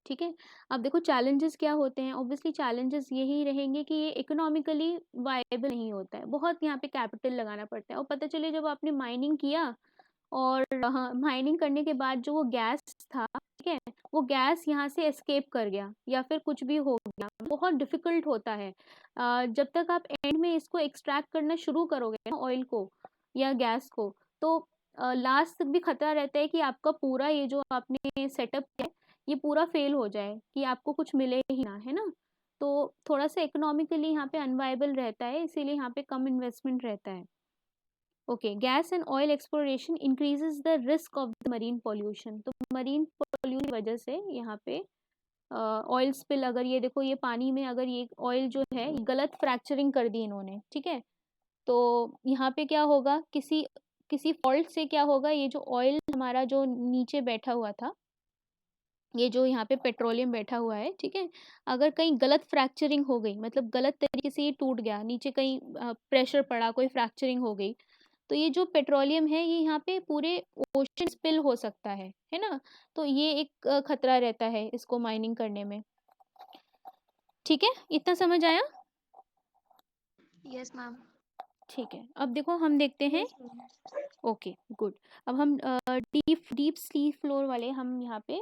ठीक है। अब देखो चैलेंजेस क्या होते हैं, ऑब्वियसली चैलेंजेस यही रहेंगे कि ये इकोनॉमिकली वायबल नहीं होता है, बहुत यहाँ पे कैपिटल लगाना पड़ता है। और पता चले जब आपने माइनिंग किया और माइनिंग करने के बाद जो वो गैस था, ठीक है, वो गैस यहाँ से एस्केप कर गया या फिर कुछ भी हो गया, बहुत डिफिकल्ट होता है। जब तक आप एंड में इसको एक्सट्रैक्ट करना शुरू करोगे ना ऑयल को या गैस को, तो लास्ट तक भी खतरा रहता है कि आपका पूरा ये जो आपने सेटअप किया है ये पूरा फेल हो जाए, कि आपको कुछ मिले ही ना, है ना। तो थोड़ा सा इकोनॉमिकली यहाँ पे अनवाइबल रहता है, इसीलिए यहाँ पे कम इन्वेस्टमेंट रहता है। Okay, gas and oil exploration increases the risk of the marine pollution. तो मरीन पॉल्यूशन की वजह से यहाँ पे ऑयल स्पिल, अगर ये देखो ये पानी में अगर ये ऑयल जो है गलत फ्रैक्चरिंग कर दी इन्होंने, ठीक है, तो यहाँ पे क्या होगा, किसी किसी फॉल्ट से क्या होगा, ये जो ऑयल हमारा जो नीचे बैठा हुआ था, ये जो यहाँ पे पेट्रोलियम बैठा हुआ है, ठीक है, अगर कहीं गलत फ्रैक्चरिंग हो गई, मतलब गलत तरीके से ये टूट गया, नीचे कहीं प्रेशर पड़ा, कोई फ्रैक्चरिंग हो गई, तो ये जो पेट्रोलियम है ये यहाँ पे पूरे ओशन स्पिल हो सकता है ना। तो ये एक खतरा रहता है इसको माइनिंग करने में। ठीक है, इतना समझ आया? Yes ma'am. ठीक है, अब देखो हम देखते हैं। Yes ma'am. Okay good. अब हम डीप डीप सी फ्लोर वाले हम यहाँ पे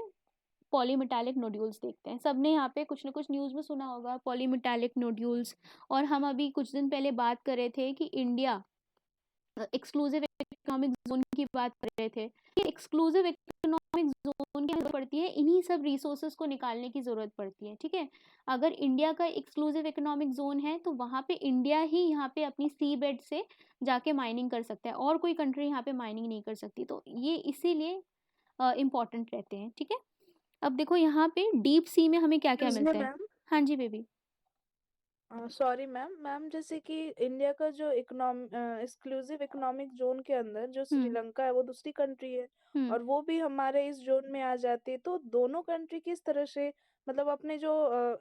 पॉलीमेटालिक नोड्यूल्स देखते हैं। सबने यहाँ पे कुछ ना कुछ न्यूज़ में सुना होगा पॉलीमेटालिक नोड्यूल्स। और हम अभी कुछ दिन पहले बात कर रहे थे कि इंडिया एक्सक्लूसिव इकोनॉमिक जोन की बात कर रहे थे। एक्सक्लूसिव इकोनॉमिक जोन की जरूरत पड़ती है, इन्हीं सब रिसोर्सेज को निकालने की ज़रूरत पड़ती है, ठीक है। अगर इंडिया का एक्सक्लूसिव इकोनॉमिक जोन है तो वहाँ पे इंडिया ही यहाँ पे अपनी सी बेड से जाके माइनिंग कर सकता है, और कोई कंट्री यहाँ पे माइनिंग नहीं कर सकती। तो ये इसीलिए इम्पॉर्टेंट रहते हैं, ठीक है। अब देखो यहाँ पे डीप सी में हमें क्या क्या एक्सक्यूज मी मिलता है। मैम। हाँ जी बेबी। सॉरी मैम, जैसे कि इंडिया का जो एक्सक्लूसिव इकोनॉमिक जोन के अंदर जो हम्म। श्रीलंका है वो दूसरी कंट्री है, हम्म। और वो भी हमारे इस जोन में आ जाती है, तो दोनों कंट्री किस तरह से मतलब अपने जो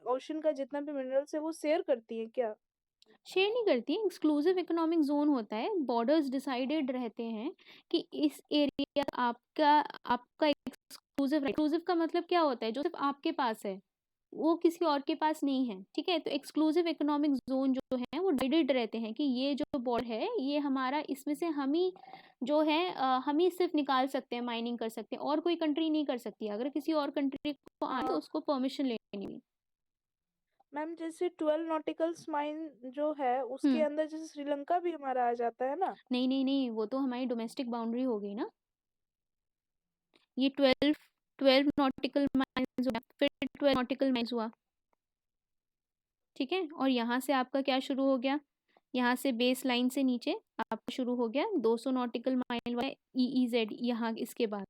ओशन का जितना भी मिनरल्स है वो शेयर करती है क्या? शेयर नहीं करती। एक्सक्लूसिव इकोनॉमिक जोन होता है, बॉर्डर्स डिसाइडेड रहते हैं कि इस एरिया आपका आपका एक्सक्लूसिव का मतलब क्या होता है, जो सिर्फ आपके पास है, वो किसी और के पास नहीं है, ठीक है। तो एक्सक्लूसिव इकोनॉमिक जोन जो है वो डिवाइडेड रहते हैं कि ये जो बॉर्डर है ये हमारा, इसमें से हम ही जो है हम ही सिर्फ निकाल सकते हैं, माइनिंग कर सकते हैं, और कोई कंट्री नहीं कर सकती। अगर किसी और कंट्री को आए तो उसको परमिशन लेनी होगी। मैम जैसे 12 नॉटिकल्स माइन जो है उसके हम्म। अंदर जैसे श्रीलंका भी हमारा आ जाता है ना? नहीं नहीं नहीं, वो तो हमारी डोमेस्टिक बाउंड्री हो गई ना। ये 12 नॉटिकल माइल्स हुआ, फिर 12 नॉटिकल माइल्स हुआ, ठीक है। और यहाँ से आपका क्या शुरू हो गया, यहाँ से बेस लाइन से नीचे आपका शुरू हो गया 200 नॉटिकल माइल वाला EEZ, यहाँ इसके बाद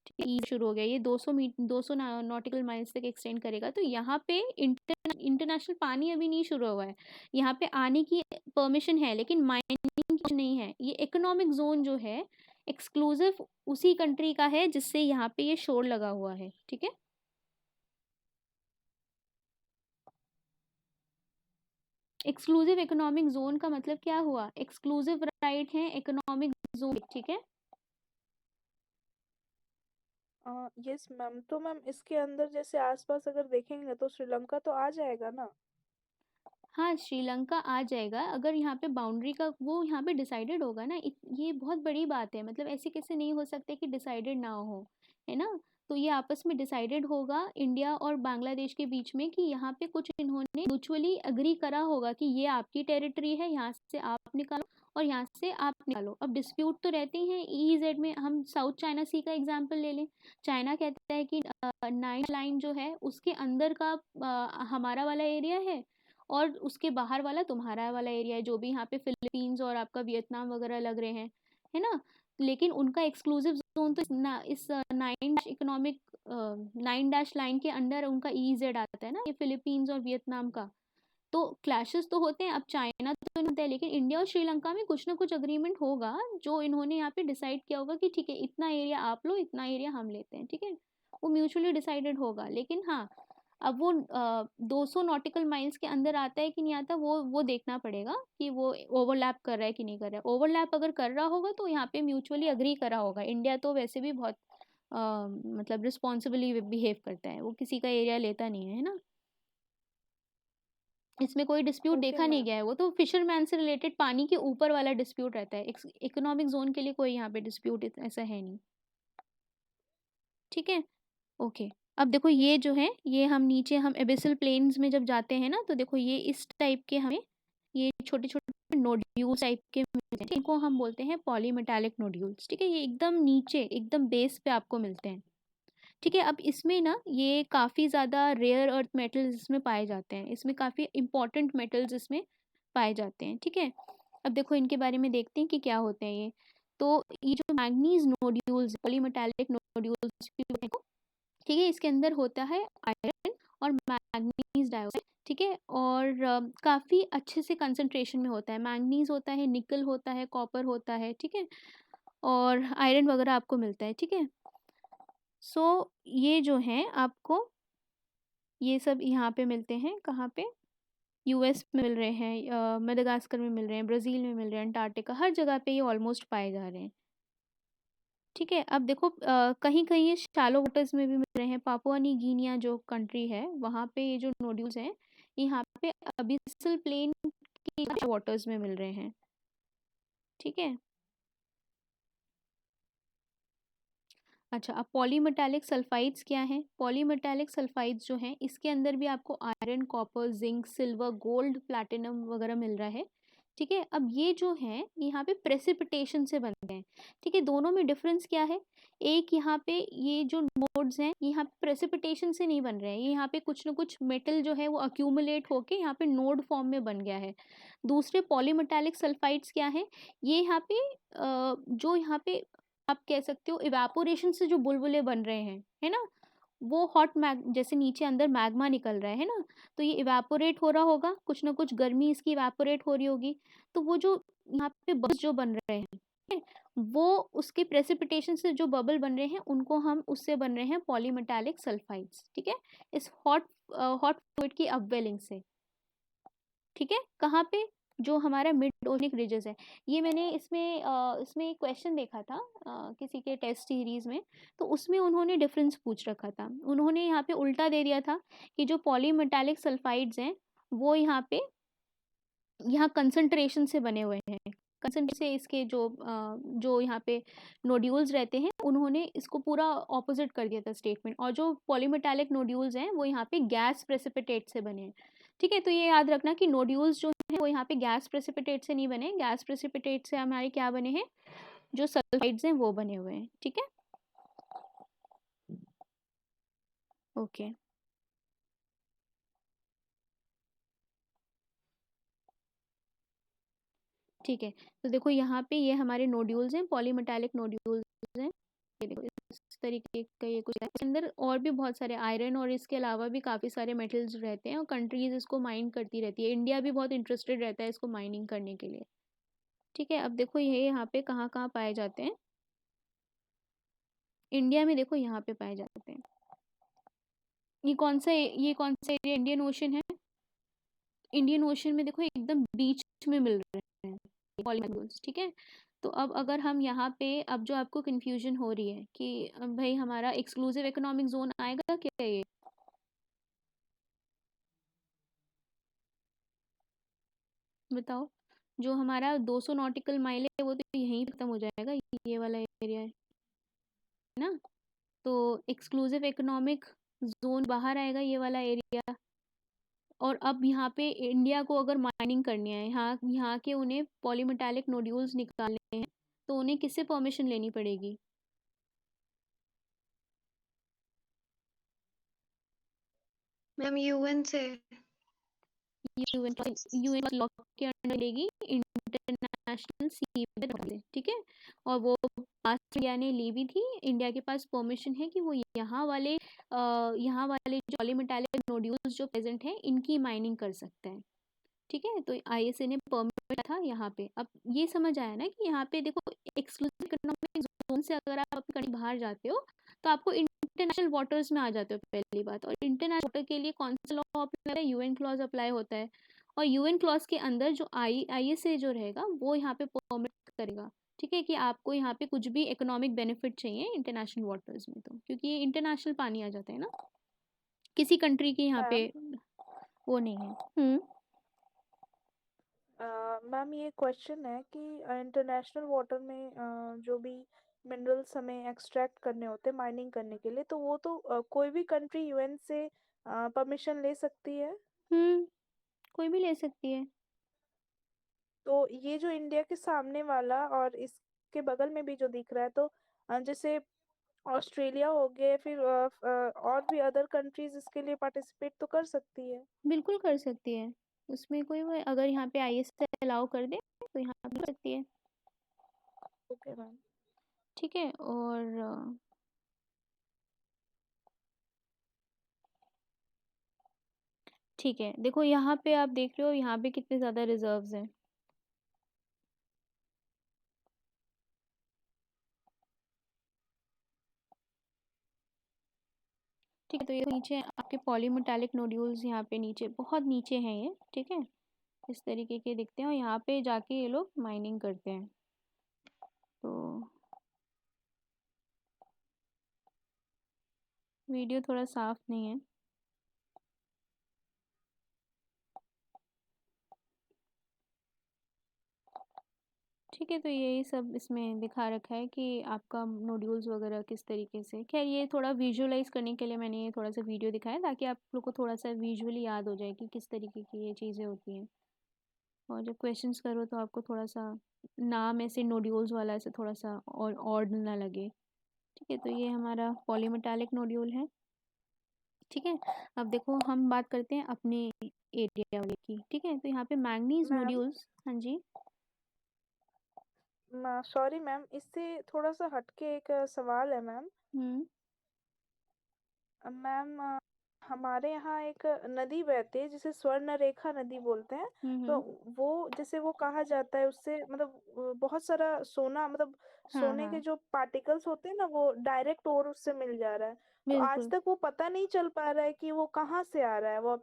ठीक है, शुरू हो गया ये 200 नॉटिकल माइल्स तक एक्सटेंड करेगा। तो यहाँ पे इंटरनेशनल पानी अभी नहीं शुरू हुआ है, यहाँ पे आने की परमिशन है लेकिन माइनिंग नहीं है। ये इकोनॉमिक जोन जो है एक्सक्लूसिव उसी कंट्री का है जिससे यहाँ पे ये शोर लगा हुआ है, ठीक है। एक्सक्लूसिव इकोनॉमिक जोन का मतलब क्या हुआ, एक्सक्लूसिव राइट है इकोनॉमिक जोन, ठीक है। यस मैम, तो मैम इसके अंदर जैसे आसपास अगर देखेंगे तो श्रीलंका तो आ जाएगा ना? हाँ, श्रीलंका आ जाएगा अगर यहाँ पे बाउंड्री का वो यहाँ पे डिसाइडेड होगा ना। ये बहुत बड़ी बात है, मतलब ऐसे कैसे नहीं हो सकते कि डिसाइडेड ना हो, है ना। तो ये आपस में डिसाइडेड होगा इंडिया और बांग्लादेश के बीच में कि यहाँ पे कुछ इन्होंने म्यूचुअली अग्री करा होगा कि ये आपकी टेरिटरी है, यहाँ से आप निकालो और यहाँ से आप निकालो। अब डिस्प्यूट तो रहते ही हैं। EEZ में हम साउथ चाइना सी का एग्जाम्पल ले लें। चाइना कहता है कि 9 लाइन जो है उसके अंदर का हमारा वाला एरिया है, और उसके बाहर वाला तुम्हारा वाला एरिया है, जो भी यहाँ पे फिलीपींस और आपका वियतनाम वगैरह लग रहे हैं, है ना। लेकिन उनका एक्सक्लूसिव जोन तो इस 9 डैश लाइन के अंडर उनका EEZ आता है ना, ये फिलीपींस और वियतनाम का। तो क्लैशेस तो होते हैं। अब चाइना तो नहीं होता है, लेकिन इंडिया और श्रीलंका में कुछ ना कुछ अग्रीमेंट होगा जो इन्होंने यहाँ पे डिसाइड किया होगा कि ठीक है इतना एरिया आप लो, इतना एरिया हम लेते हैं, ठीक है। वो म्यूचुअली डिसाइडेड होगा। लेकिन हाँ, अब वो 200 नॉटिकल माइल्स के अंदर आता है कि नहीं आता, वो देखना पड़ेगा कि वो ओवरलैप कर रहा है कि नहीं कर रहा है। ओवरलैप अगर कर रहा होगा तो यहाँ पे म्यूचुअली अग्री करा होगा। इंडिया तो वैसे भी बहुत मतलब रिस्पॉन्सिबली बिहेव करता है, वो किसी का एरिया लेता नहीं है ना। इसमें कोई डिस्प्यूट ओके देखा नहीं मैम। गया है, वो तो फिशरमैन से रिलेटेड पानी के ऊपर वाला डिस्प्यूट रहता है। इकोनॉमिक जोन के लिए कोई यहाँ पे डिस्प्यूट ऐसा है नहीं, ठीक है। ओके। अब देखो ये जो है, ये हम नीचे हम एबिसल प्लेन्स में जब जाते हैं ना, तो देखो ये इस टाइप के हमें ये छोटे छोटे नोड्यूल्स टाइप के मिलते हैं, इनको हम बोलते हैं पॉलीमेटालिक नोड्यूल्स, ठीक है। ये एकदम नीचे एकदम बेस पे आपको मिलते हैं, ठीक है। अब इसमें ना ये काफ़ी ज़्यादा रेयर अर्थ मेटल्स इसमें पाए जाते हैं, इसमें काफ़ी इंपॉर्टेंट मेटल्स इसमें पाए जाते हैं, ठीक है। अब देखो इनके बारे में देखते हैं कि क्या होते हैं ये। तो ये जो मैग्नीज नोड्यूल्स, पॉलीमेटालिक नोड्यूल्स ठीक है, इसके अंदर होता है आयरन और मैंगनीज डाइऑक्साइड, ठीक है, और काफ़ी अच्छे से कंसंट्रेशन में होता है। मैंगनीज होता है, निकल होता है, कॉपर होता है, ठीक है, और आयरन वगैरह आपको मिलता है, ठीक है। सो ये जो है आपको ये सब यहाँ पे मिलते हैं, कहाँ पे, यूएस में मिल रहे हैं, मेडागास्कर में मिल रहे हैं, ब्राज़ील में मिल रहे हैं, अंटार्कटिका, हर जगह पे ये ऑलमोस्ट पाए जा रहे हैं, ठीक है। अब देखो कहीं कहीं ये शैलो वाटर्स में भी मिल रहे हैं। पापुआ न्यू गिनिया जो कंट्री है वहाँ पे ये जो नोड्यूल्स हैं यहाँ पे अबिसल प्लेन की वाटर्स में मिल रहे हैं, ठीक है। अच्छा, अब पॉलीमेटालिक सल्फाइड्स क्या हैं? पॉलीमेटालिक सल्फाइड्स जो हैं इसके अंदर भी आपको iron, copper, zinc, silver, gold, platinum वगैरह मिल रहा है, ठीक है। अब ये जो है यहाँ पे प्रेसिपिटेशन से बनते हैं, ठीक है। दोनों में डिफरेंस क्या है? एक यहाँ पे ये जो नोड्स हैं यहाँ पे प्रेसिपिटेशन से नहीं बन रहे हैं, ये यहाँ पे कुछ ना कुछ मेटल जो है वो अक्यूमुलेट होके यहाँ पे नोड फॉर्म में बन गया है। दूसरे पॉलीमेटालिक सल्फाइड्स क्या है? ये यहाँ पे जो यहाँ पे आप कह सकते हो इवेपोरेशन से जो बुलबुले बन रहे हैं, है ना, वो हॉट मैग जैसे नीचे अंदर मैग्मा निकल रहा है ना, तो ये इवेपोरेट हो रहा होगा, कुछ ना कुछ गर्मी इसकी इवेपोरेट हो रही होगी, तो वो जो यहाँ पे बबल्स जो बन रहे हैं, ठीक है, वो उसके प्रेसिपिटेशन से जो बबल बन रहे हैं उनको हम उससे बन रहे हैं पॉलीमेटालिक सल्फाइड्स, ठीक है, इस हॉट फ्लूइड की अपवेलिंग से, ठीक है। कहाँ पे? जो हमारा मिड ओशनिक रिजेस है। ये मैंने इसमें एक क्वेश्चन देखा था किसी के टेस्ट सीरीज में, तो उसमें उन्होंने डिफरेंस पूछ रखा था। उन्होंने यहाँ पे उल्टा दे दिया था कि जो पॉलीमेटालिक सल्फाइड्स हैं वो यहाँ कंसंट्रेशन से बने हुए हैं, कंसंट्रेशन से इसके जो यहाँ पे नोड्यूल्स रहते हैं उन्होंने इसको पूरा ऑपोजिट कर दिया था स्टेटमेंट, और जो पॉलीमेटालिक नोड्यूल्स हैं वो यहाँ पे गैस प्रेसिपिटेट से बने हैं, ठीक है। तो ये याद रखना कि नोड्यूल्स जो है वो यहाँ पे गैस प्रेसिपिटेट से नहीं बने, गैस प्रेसिपिटेट से हमारे क्या बने हैं, जो सल्फाइड्स हैं वो बने हुए हैं, ठीक है। ओके, ठीक है। तो देखो यहाँ पे ये हमारे नोड्यूल्स हैं, पॉलीमेटालिक नोड्यूल्स हैं, ये देखो इस तरीके का ये कुछ है। इसके अंदर और भी बहुत सारे आयरन और इसके अलावा भी काफ़ी सारे मेटल्स रहते हैं और कंट्रीज इसको माइन करती रहती है। इंडिया भी बहुत इंटरेस्टेड रहता है इसको माइनिंग करने के लिए, ठीक है। अब देखो ये यहाँ पे कहाँ कहाँ पाए जाते हैं, इंडिया में देखो यहाँ पे पाए जाते हैं। ये कौन सा एरिया इंडियन ओशन है? इंडियन ओशन में देखो एकदम बीच में मिल रहे हैं पॉलीमॉलिक्यूल्स, ठीक है। तो अब अगर हम यहाँ पे, अब जो आपको कंफ्यूजन हो रही है कि भाई हमारा एक्सक्लूसिव इकोनॉमिक जोन आएगा क्या ये, बताओ। जो हमारा 200 नॉटिकल माइल है वो तो यहीं खत्म हो जाएगा, ये वाला एरिया है ना, तो एक्सक्लूसिव इकोनॉमिक जोन बाहर आएगा ये वाला एरिया। और अब यहाँ पे इंडिया को अगर माइनिंग करनी है, यहाँ यहाँ के उन्हें पॉलीमेटालिक नोड्यूल्स निकालने हैं, तो उन्हें किससे परमिशन लेनी पड़ेगी? मैम यूएन से। यूएन यूएन लॉ के अंडर लेगी, इंटरनेशनल सी, ठीक है। और वो पास इंडिया ने ली भी थी, इंडिया के पास परमिशन है कि वो यहाँ वाले जो पॉलीमेटालिक नोड्यूल्स जो प्रेजेंट हैं इनकी माइनिंग कर सकता है, ठीक है। तो आईएसए ने परमिट था यहाँ पे। अब ये समझ आया ना कि यहाँ पे देखो एक्सक्लूसिव इकोनॉमिक जोन से अगर आप अपनी कंट्री बाहर जाते हो तो आपको इंटरनेशनल वाटर्स में आ जाते हो, पहली बात। और इंटरनेशनल वाटर के लिए कौन सा लॉ अप्लाई होता है? यूएन क्लॉज अप्लाई होता है, और यूएन क्लॉज के अंदर जो आईएसए जो रहेगा वो यहाँ पे परमिट करेगा, ठीक है, कि आपको यहाँ पे कुछ भी इकोनॉमिक बेनिफिट चाहिए इंटरनेशनल वाटर्स में, तो क्योंकि ये इंटरनेशनल पानी आ जाता है ना, किसी कंट्री की यहाँ पे मैम वो नहीं है। हम्म। मैम ये क्वेश्चन है कि इंटरनेशनल वाटर में जो भी मिनरल्स हमें एक्सट्रैक्ट करने होते हैं माइनिंग करने के लिए, तो वो तो कोई भी कंट्री यूएन से परमिशन ले सकती है। हम्म, कोई भी ले सकती है। तो ये जो इंडिया के सामने वाला और इसके बगल में भी जो दिख रहा है, तो जैसे ऑस्ट्रेलिया हो गया, फिर और भी अदर कंट्रीज इसके लिए पार्टिसिपेट तो कर सकती है। बिल्कुल कर सकती है, उसमें अगर यहाँ पे आईएसए अलाउ कर दे तो यहाँ पे कर सकती है, ओके मैम। ठीक है। और ठीक है, देखो यहाँ पे आप देख रहे हो यहाँ पे कितने ज़्यादा रिजर्व्स हैं। ठीक है, तो ये नीचे आपके पॉलीमेटालिक नोड्यूल्स यहाँ पे नीचे बहुत नीचे हैं ये, ठीक है, इस तरीके के दिखते हैं और यहाँ पे जाके ये लोग माइनिंग करते हैं। तो वीडियो थोड़ा साफ नहीं है। ठीक है, तो यही सब इसमें दिखा रखा है कि आपका नोड्यूल्स वगैरह किस तरीके से। खैर ये थोड़ा विजुअलाइज करने के लिए मैंने ये थोड़ा सा वीडियो दिखाया ताकि आप लोग को थोड़ा सा विजुअली याद हो जाए कि किस तरीके की ये चीज़ें होती हैं, और जब क्वेश्चंस करो तो आपको थोड़ा सा नाम ऐसे नोड्यूल्स वाला ऐसे थोड़ा सा और ऑड ना लगे। ठीक है, तो ये हमारा पॉलीमेटालिक नोड्यूल है। ठीक है, अब देखो हम बात करते हैं अपने एरिया वाले की। ठीक है, तो यहाँ पे मैंगनीज मैम नोड्यूल्स, हाँ जी। सॉरी मैम, इससे थोड़ा सा हटके एक सवाल है मैम। हम्म मैम हमारे यहाँ एक नदी बहती है जिसे स्वर्ण रेखा नदी बोलते हैं। तो हम्म। वो जैसे वो कहा जाता है उससे मतलब बहुत सारा सोना मतलब हाँ सोने के हाँ, जो पार्टिकल्स होते हैं ना वो डायरेक्ट और उससे मिल जा रहा है। तो आज बिल्कुल। तक वो पता नहीं चल पा रहा है कि वो कहाँ से आ रहा है वो,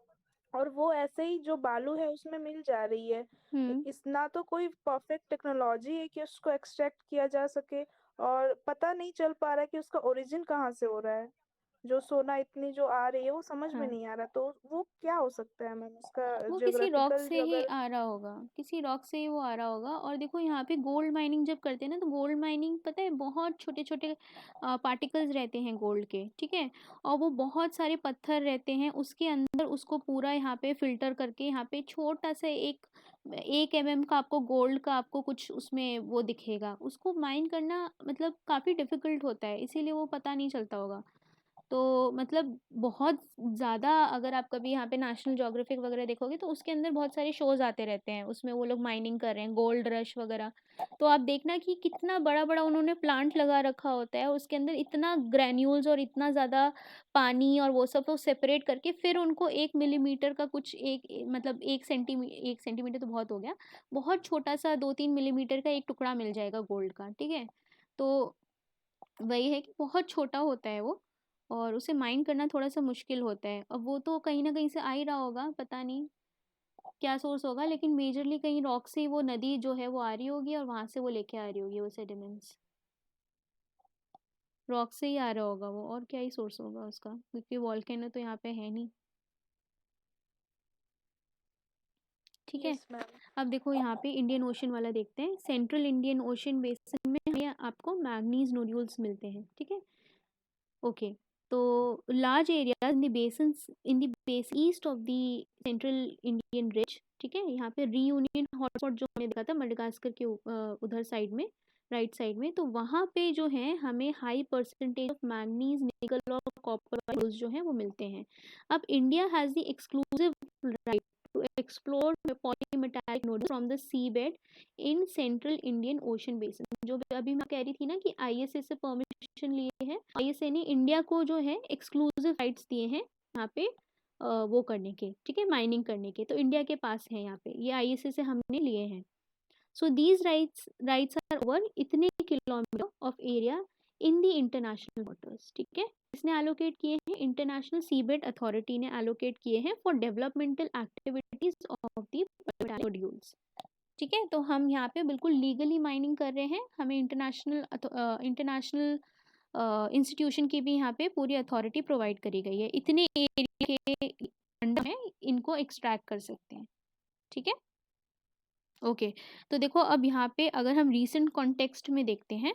और वो ऐसे ही जो बालू है उसमें मिल जा रही है। हम्म इस ना तो कोई परफेक्ट टेक्नोलॉजी है कि उसको एक्सट्रैक्ट किया जा सके, और पता नहीं चल पा रहा है कि उसका ओरिजिन कहाँ से हो रहा है। जो सोना इतनी जो आ रही है वो समझ में हाँ, नहीं आ रहा, तो वो क्या हो सकता है मैम उसका वो किसी रॉक ज्योग्राफिकल से जो ही अगर। आ रहा होगा, किसी रॉक से ही वो आ रहा होगा। और देखो यहाँ पे गोल्ड माइनिंग जब करते हैं ना, तो गोल्ड माइनिंग पता है बहुत छोटे छोटे पार्टिकल्स रहते हैं गोल्ड के। ठीक है, और वो बहुत सारे पत्थर रहते हैं उसके अंदर, उसको पूरा यहाँ पे फिल्टर करके यहाँ पे छोटा सा एक mm का आपको गोल्ड का आपको कुछ उसमें वो दिखेगा। उसको माइन करना मतलब काफ़ी डिफिकल्ट होता है, इसीलिए वो पता नहीं चलता होगा। तो मतलब बहुत ज़्यादा, अगर आप कभी यहाँ पे नेशनल ज्योग्राफिक वगैरह देखोगे तो उसके अंदर बहुत सारे शोज़ आते रहते हैं, उसमें वो लोग माइनिंग कर रहे हैं, गोल्ड रश वगैरह। तो आप देखना कि कितना बड़ा बड़ा उन्होंने प्लांट लगा रखा होता है, उसके अंदर इतना ग्रैन्यूल्स और इतना ज़्यादा पानी और वो सब तो सेपरेट करके फिर उनको 1 मिलीमीटर का कुछ मतलब 1 सेंटीमीटर तो बहुत हो गया, बहुत छोटा सा 2-3 मिलीमीटर का एक टुकड़ा मिल जाएगा गोल्ड का। ठीक है, तो वही है कि बहुत छोटा होता है वो, और उसे माइन करना थोड़ा-सा मुश्किल होता है। अब वो तो कहीं न कहीं से आ ही रहा होगा, पता नहीं क्या सोर्स होगा, लेकिन मेजरली कहीं रॉक से ही वो नदी जो है वो आ रही होगी और वहाँ से वो लेके आ रही होगी वो सेडिमेंट्स। रॉक से ही आ रहा होगा वो, और क्या ही सोर्स होगा उसका, क्योंकि वोल्केनो तो यहाँ पे है नहीं। ठीक है, यस मैम। अब देखो यहाँ पे इंडियन ओशन वाला देखते हैं। सेंट्रल इंडियन ओशन बेसिन में हमें आपको मैंगनीज नोड्यूल्स मिलते हैं। ठीक है, ओके, तो large areas in the basins in the base east of the Central Indian Ridge. ठीक है, यहाँ पे रीयूनियन हॉटस्पॉट जो हमने देखा था मडगास्कर के उधर साइड में, राइट साइड में, तो वहाँ पे जो है हमें हाई परसेंटेज ऑफ मैंगनीज, निकल और कॉपर जो है वो मिलते हैं। अब India has the exclusive right to explore polymetallic nodes from the sea bed in central Indian ocean basin. जो अभी मैं कह रही थी ना कि आईएसए से परमिशन लिए है, आईएसए ने इंडिया को जो है एक्सक्लूसिव राइट्स दिए हैं यहाँ पे वो करने के। ठीक है, माइनिंग करने के, तो इंडिया के पास है यहाँ पे, ये आईएसए से हमने लिए हैं। So these rights are over इतने kilometre of area in the international waters. ठीक है, इसने एलोकेट किए हैं, इंटरनेशनल सीबेड अथॉरिटी ने एलोकेट किए हैं for developmental activities of the modules. ठीक है, तो हम यहाँ पे बिल्कुल लीगली माइनिंग कर रहे हैं, हमें इंटरनेशनल इंस्टीट्यूशन की भी यहाँ पे पूरी अथॉरिटी प्रोवाइड करी गई है, इतने एरिया के अंडर में इनको एक्सट्रैक्ट कर सकते हैं। ठीक है, ओके, तो देखो अब यहाँ पे अगर हम रीसेंट कॉन्टेक्स्ट में देखते हैं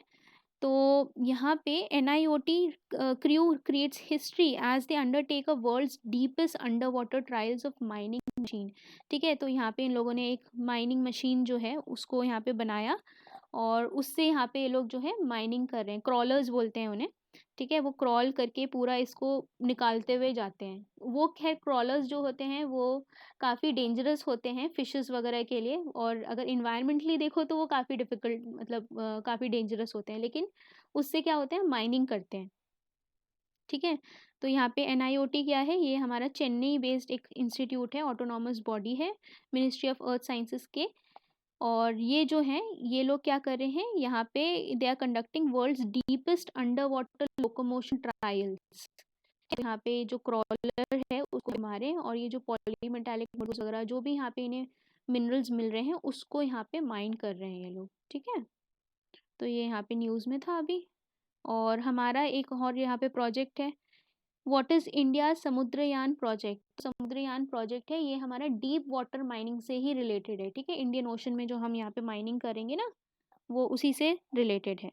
तो यहाँ पे NIOT crew creates history as they undertake a world's deepest under water trials of mining machine. ठीक है, तो यहाँ पे इन लोगों ने एक माइनिंग मशीन जो है उसको यहाँ पे बनाया, और उससे यहाँ पे ये लोग जो है माइनिंग कर रहे हैं, क्रॉलर्स बोलते हैं उन्हें। ठीक है, वो क्रॉल करके पूरा इसको निकालते हुए जाते हैं। वो खैर क्रॉलर्स जो होते हैं वो काफ़ी डेंजरस होते हैं फिशेस वगैरह के लिए, और अगर इन्वायरमेंटली देखो तो वो काफ़ी डिफिकल्ट मतलब काफ़ी डेंजरस होते हैं, लेकिन उससे क्या होता है, माइनिंग करते हैं। ठीक है। तो यहाँ पे NIOT क्या है, ये हमारा चेन्नई बेस्ड एक इंस्टीट्यूट है, ऑटोनॉमस बॉडी है मिनिस्ट्री ऑफ अर्थ साइंसेस के। और ये जो हैं, ये लोग क्या कर रहे हैं यहाँ पे, they are conducting world's deepest under water locomotion trials. यहाँ पे जो क्रॉलर है उसको मारे, और ये जो पॉलीमेटालिक वगैरह जो भी यहाँ पे इन्हें मिनरल्स मिल रहे हैं उसको यहाँ पे माइन कर रहे हैं ये लोग। ठीक है, तो ये यहाँ पे न्यूज़ में था अभी। और हमारा एक और यहाँ पे प्रोजेक्ट है, what is India Samudrayaan project. Samudrayaan project है, ये हमारा डीप वाटर माइनिंग से ही रिलेटेड है। ठीक है, इंडियन ओशन में जो हम यहाँ पे माइनिंग करेंगे ना, वो उसी से रिलेटेड है।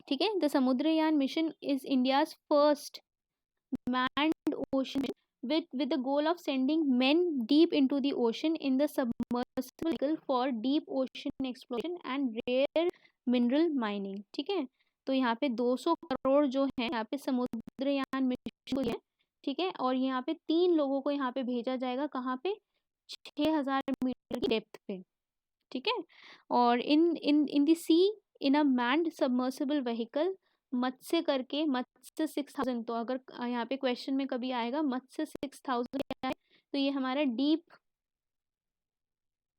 ठीक है, the Samudrayaan mission is India's first manned ocean with the goal of sending men deep into the ocean in the submersible vehicle for deep ocean exploration and rare mineral mining। ठीक है, तो यहाँ पे 200 करोड़ जो है यहाँ पे समुद्रयान मिशन है। ठीक है, और यहाँ पे 3 लोगों को यहाँ पे भेजा जाएगा, कहाँ पे, 6000 मीटर की डेप्थ पे। ठीक है, और in the sea in a manned submersible vehicle Matsya करके, मत्स्य 6000। तो अगर यहाँ पे क्वेश्चन में कभी आएगा मत्स्य 6000 क्या है, तो ये हमारा डीप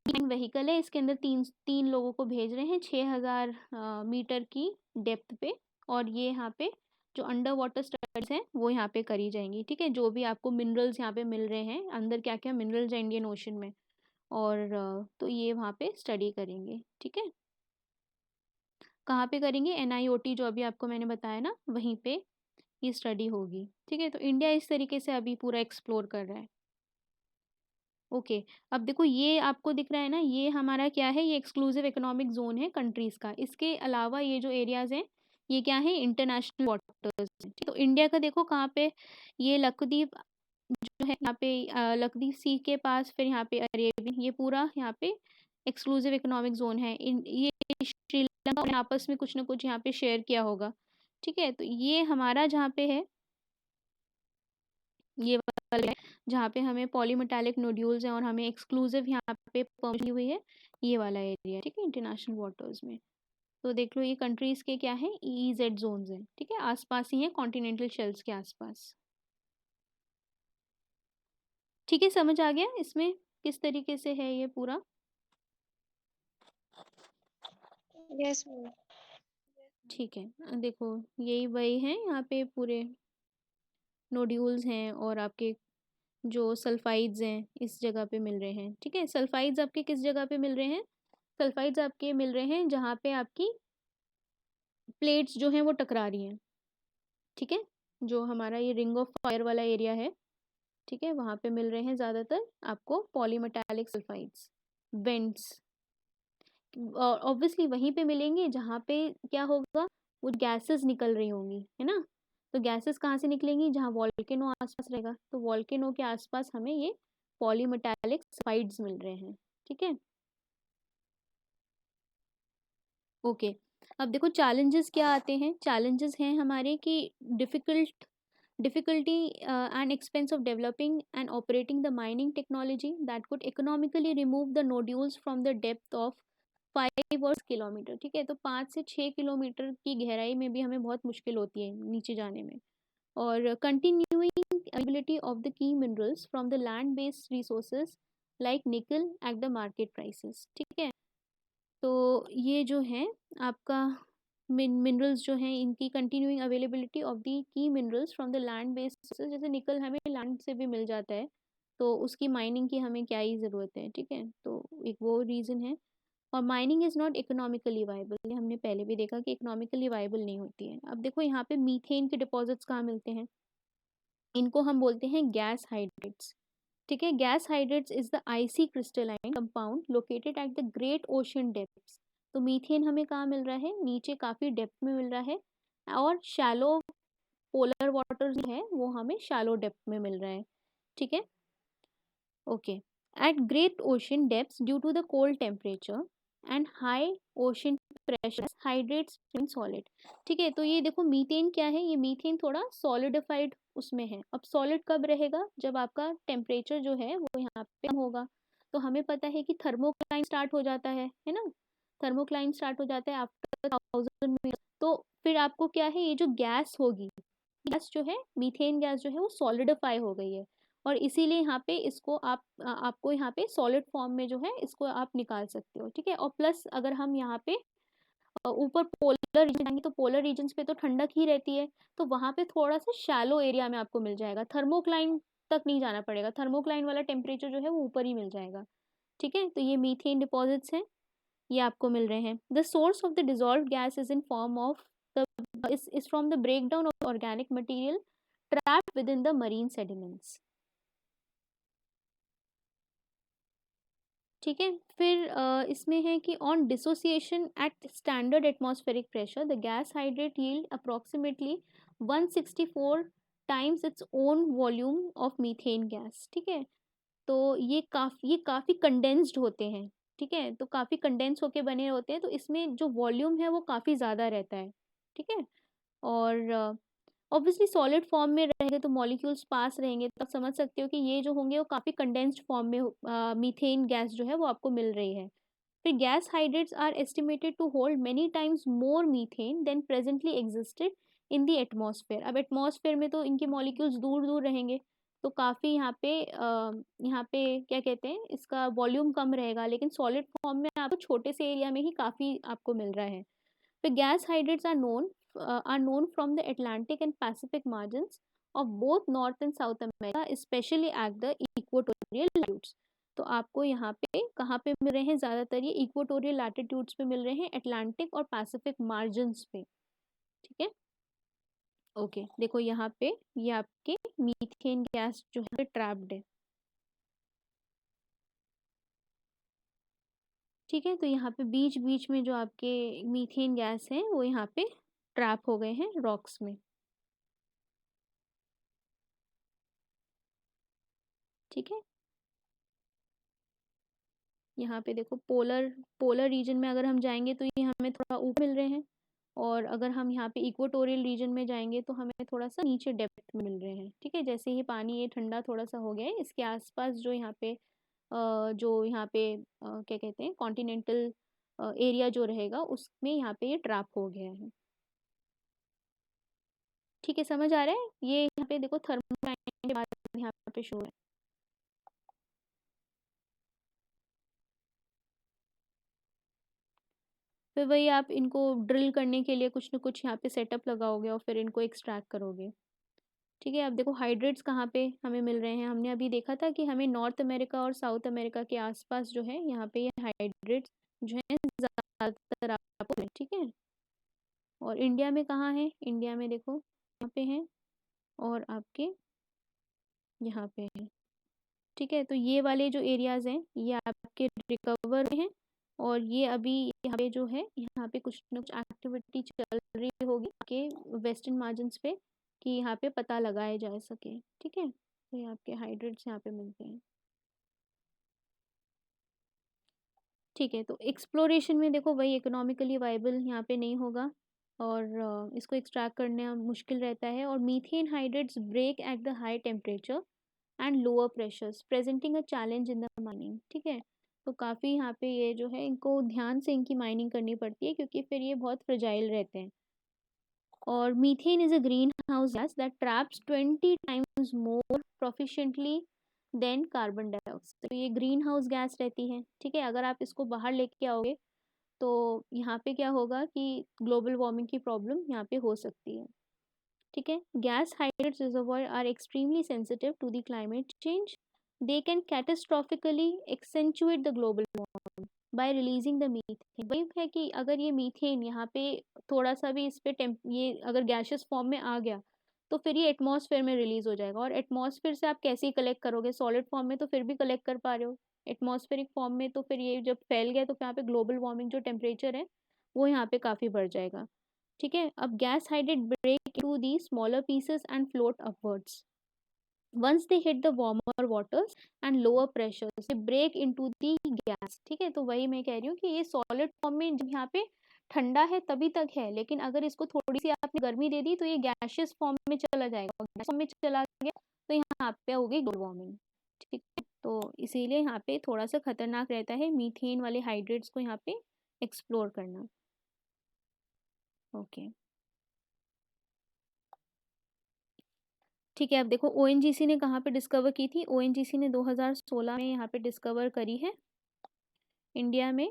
व्हीकल है, इसके अंदर तीन लोगों को भेज रहे हैं 6000 मीटर की डेप्थ पे। और ये यहाँ पे जो अंडर वाटर स्टडीज हैं वो यहाँ पे करी जाएंगी। ठीक है, जो भी आपको मिनरल्स यहाँ पे मिल रहे हैं, अंदर क्या क्या मिनरल्स हैं इंडियन ओशन में, और तो ये वहाँ पे स्टडी करेंगे। ठीक है, कहाँ पे करेंगे, NIOT जो अभी आपको मैंने बताया ना, वहीं पे ये स्टडी होगी। ठीक है, तो इंडिया इस तरीके से अभी पूरा एक्सप्लोर कर रहा है। ओके, अब देखो ये आपको दिख रहा है ना, ये हमारा क्या है, ये एक्सक्लूसिव इकोनॉमिक जोन है कंट्रीज का। इसके अलावा ये जो एरियाज हैं ये क्या है, इंटरनेशनल वाटर्स। तो इंडिया का देखो कहाँ पे, ये लक्षद्वीप जो है यहाँ पे, लक्षद्वीप सी के पास, फिर यहाँ पे अरेबियन, ये पूरा यहाँ पे एक्सक्लूसिव इकोनॉमिक जोन है। ये श्रीलंका ने आपस में कुछ ना कुछ यहाँ पे शेयर किया होगा। ठीक है, तो ये हमारा जहाँ पे है, ये वाला है जहाँ पे हमें पॉलीमेटालिक नोड्यूल्स हैं और हमें एक्सक्लूसिव यहाँ पे परमिशन हुई है, ये वाला एरिया। ठीक है, इंटरनेशनल वाटर्स में। तो देख लो ये कंट्रीज के क्या है, EEZ जोन्स हैं। ठीक है, आसपास ही है, कॉन्टिनेंटल शेल्स के आसपास। ठीक है, समझ आ गया इसमें किस तरीके से है ये पूरा। Yes, ma'am. ठीक है, देखो यही वही है, यहाँ पे पूरे नोड्यूल्स हैं और आपके जो सल्फाइड्स हैं इस जगह पे मिल रहे हैं। ठीक है, सल्फाइड्स आपके किस जगह पे मिल रहे हैं, सल्फाइड्स आपके मिल रहे हैं जहाँ पे आपकी प्लेट्स जो हैं वो टकरा रही हैं। ठीक है, जो हमारा ये रिंग ऑफ फायर वाला एरिया है, ठीक है, वहाँ पे मिल रहे हैं ज़्यादातर आपको पॉलीमेटालिक सल्फाइड्स, वेंट्स। ऑब्वियसली वहीं पे मिलेंगे जहाँ पे क्या होगा, वो गैसेस निकल रही होंगी, है ना। तो गैसेस कहाँ से निकलेंगी, जहाँ वॉल्केनो आसपास रहेगा, तो वॉल्केनो के आसपास हमें ये पॉलीमेटालिक सल्फाइड्स मिल रहे हैं। ठीक है, ओके। अब देखो चैलेंजेस क्या आते हैं, चैलेंजेस हैं हमारे कि difficulty and expense of developing and operating the mining technology that could economically remove the nodules from the depth of 5 और किलोमीटर। ठीक है, तो 5 से 6 किलोमीटर की गहराई में भी हमें बहुत मुश्किल होती है नीचे जाने में। और continuing availability of the key minerals from the land based resources like nickel at the market prices। ठीक है, तो ये जो है आपका मिनरल्स जो हैं इनकी कंटिन्यूइंग अवेलेबिलिटी ऑफ दी की minerals from the land based, जैसे निकल हमें लैंड से भी मिल जाता है, तो उसकी माइनिंग की हमें क्या ही ज़रूरत है। ठीक है, तो एक वो रीज़न है। और mining is not economically viable, ये हमने पहले भी देखा कि इकोनॉमिकली वाइबल नहीं होती है। अब देखो यहाँ पे मीथेन के डिपॉजिट्स कहाँ मिलते हैं, इनको हम बोलते हैं गैस हाइड्रेट्स। ठीक है, gas hydrates is the icy crystalline compound located at the great ocean depths. तो मीथेन हमें कहाँ मिल रहा है, नीचे काफ़ी डेप्थ में मिल रहा है, और शैलो पोलर वाटर जो है वो हमें शैलो डेप्थ में मिल रहा है। ठीक है, okay. At great ocean depths due to the cold temperature and high ocean pressure hydrates in solid. ठीक है, तो ये देखो मीथेन क्या है, ये मीथेन थोड़ा सॉलिडिफाइड उसमें है। अब सॉलिड कब रहेगा, जब आपका टेम्परेचर जो है वो यहाँ पे कम होगा। तो हमें पता है कि थर्मोक्लाइन स्टार्ट हो जाता है ना, थर्मोक्लाइन स्टार्ट हो जाता है आफ्टर 1000 मीटर। तो फिर आपको क्या है, ये जो गैस होगी गैस जो है, मीथेन गैस जो है वो सॉलिडिफाई हो गई है, और इसीलिए यहाँ पे इसको आपको यहाँ पे सॉलिड फॉर्म में जो है इसको आप निकाल सकते हो, ठीक है। और प्लस अगर हम यहाँ पे ऊपर पोलर रीजन जाएंगे तो पोलर रीजन्स पे तो ठंडक ही रहती है, तो वहाँ पे थोड़ा सा शैलो एरिया में आपको मिल जाएगा, थर्मोक्लाइन तक नहीं जाना पड़ेगा, थर्मोक्लाइन वाला टेम्परेचर जो है वो ऊपर ही मिल जाएगा, ठीक है। तो ये मीथेन डिपॉजिट्स हैं, ये आपको मिल रहे हैं। The source of the dissolve gas is in form of the is from the breakdown of organic material trapped within the marine sediments, ठीक है। फिर इसमें है कि on dissociation at standard atmospheric pressure the gas hydrate yield approximately 164 times its own volume of methane gas, ठीक है। तो ये काफ़ी कंडेंस्ड होते हैं, ठीक है, तो काफ़ी कंडेंस होके बने होते हैं, तो इसमें जो वॉल्यूम है वो काफ़ी ज़्यादा रहता है, ठीक है। और ऑब्वियसली सॉलिड फॉर्म में रहेंगे तो मॉलिक्यूल्स पास रहेंगे, तो आप समझ सकते हो कि ये जो होंगे वो काफ़ी कंडेंस्ड फॉर्म में मीथेन गैस जो है वो आपको मिल रही है। फिर gas hydrates are estimated to hold many times more methane than presently existed in the atmosphere. अब एटमॉस्फेयर में तो इनके मॉलिक्यूल्स दूर दूर रहेंगे, तो काफ़ी यहाँ पे क्या कहते हैं, इसका वॉल्यूम कम रहेगा, लेकिन सॉलिड फॉर्म में आपको छोटे से एरिया में ही काफ़ी आपको मिल रहा है। The gas hydrates are known from the Atlantic and Pacific margins of both North and South America, especially at the equatorial latitudes. तो आपको यहाँ पे कहाँ पे मिल रहे हैं, ज़्यादातर ये इक्वेटोरियल लैटिट्यूड्स पे मिल रहे हैं, अटलांटिक और पैसिफिक मार्जिन्स पे, ठीक है। ओके, देखो यहाँ पे ये आपके मीथेन गैस जो है ट्रैप्ड है, ठीक है। तो यहाँ पे बीच बीच में जो आपके मीथेन गैस हैं वो यहाँ पे ट्रैप हो गए हैं रॉक्स में, ठीक है। यहाँ पे देखो पोलर पोलर रीजन में अगर हम जाएंगे तो ये हमें थोड़ा ऊपर मिल रहे हैं, और अगर हम यहाँ पे इक्वेटोरियल रीजन में जाएंगे तो हमें थोड़ा सा नीचे डेप्थ में मिल रहे हैं, ठीक है। जैसे ही पानी ये ठंडा थोड़ा सा हो गया है, इसके आसपास जो यहाँ पे क्या कहते हैं कॉन्टिनेंटल एरिया जो रहेगा उसमें यहाँ पे ये ट्रैप हो गया है, ठीक है। समझ आ रहा है, ये यहाँ पे देखो थर्मोडायनामिक्स के बाद यहाँ पे शो है। फिर वही आप इनको ड्रिल करने के लिए कुछ ना कुछ यहाँ पे सेटअप लगाओगे और फिर इनको एक्सट्रैक्ट करोगे, ठीक है। अब देखो हाइड्रेट्स कहाँ पे हमें मिल रहे हैं, हमने अभी देखा था कि हमें नॉर्थ अमेरिका और साउथ अमेरिका के आसपास जो है यहाँ पे ये हाइड्रेट्स जो है ज़्यादातर आपको मिले, ठीक है। और इंडिया में कहाँ है, इंडिया में देखो यहाँ पे हैं और आपके यहाँ पे हैं, ठीक है। तो ये वाले जो एरियाज हैं ये आपके रिकवर में हैं, और ये अभी यहाँ पे जो है यहाँ पे कुछ ना कुछ एक्टिविटी चल रही होगी के वेस्टर्न मार्जिन्स पे, कि यहाँ पे पता लगाया जा सके, ठीक है। तो ये आपके हाइड्रेट्स यहाँ पे मिलते हैं, ठीक है। तो एक्सप्लोरेशन में देखो वही इकोनॉमिकली वाइबल यहाँ पे नहीं होगा, और इसको एक्सट्रैक्ट करना मुश्किल रहता है, और methane hydrates break at the high temperature and lower pressures presenting a challenge in the mining, ठीक है। तो काफ़ी यहाँ पे ये जो है इनको ध्यान से इनकी माइनिंग करनी पड़ती है, क्योंकि फिर ये बहुत फ्रेजाइल रहते हैं। और methane is a greenhouse gas that traps 20 times more proficiently than carbon dioxide. तो ये ग्रीन हाउस गैस रहती है, ठीक है। अगर आप इसको बाहर लेके आओगे तो यहाँ पे क्या होगा कि ग्लोबल वार्मिंग की प्रॉब्लम यहाँ पे हो सकती है, ठीक है। Gas hydrates reservoir are extremely sensitive to the climate change, they can catastrophically accentuate the global warming by releasing the methane. वही है कि अगर ये मीथेन यहाँ पे थोड़ा सा भी इस पे ये अगर गैशियस फॉर्म में आ गया तो फिर ये एटमॉस्फेयर में रिलीज हो जाएगा, और एटमॉस्फेयर से आप कैसे ही कलेक्ट करोगे, सॉलिड फॉर्म में तो फिर भी कलेक्ट कर पा रहे हो, एटमॉस्फेरिक फॉर्म में तो फिर ये जब फैल गया तो यहाँ पे ग्लोबल वार्मिंग जो टेम्परेचर है वो यहाँ पे काफ़ी बढ़ जाएगा, ठीक है। अब gas hydrate break into the smaller pieces and float upwards. Once they hit the warmer waters and lower pressures, they break into the gas, ठीक है। तो वही मैं कह रही हूँ कि ये सॉलिड फॉर्म में जब यहाँ पे ठंडा है तभी तक है, लेकिन अगर इसको थोड़ी सी आपने गर्मी दे दी तो ये गैशियस फॉर्म में चला जाएगा, गैस फॉर्म में चला गया तो यहाँ पे होगी ग्लोबल वार्मिंग, ठीक है। तो इसीलिए यहाँ पे थोड़ा सा खतरनाक रहता है मीथेन वाले हाइड्रेट्स को यहाँ पे एक्सप्लोर करना, ओके। ठीक है, अब देखो ओएनजीसी ने कहाँ पे डिस्कवर की थी? ओएनजीसी ने 2016 में यहाँ पे डिस्कवर करी है इंडिया में,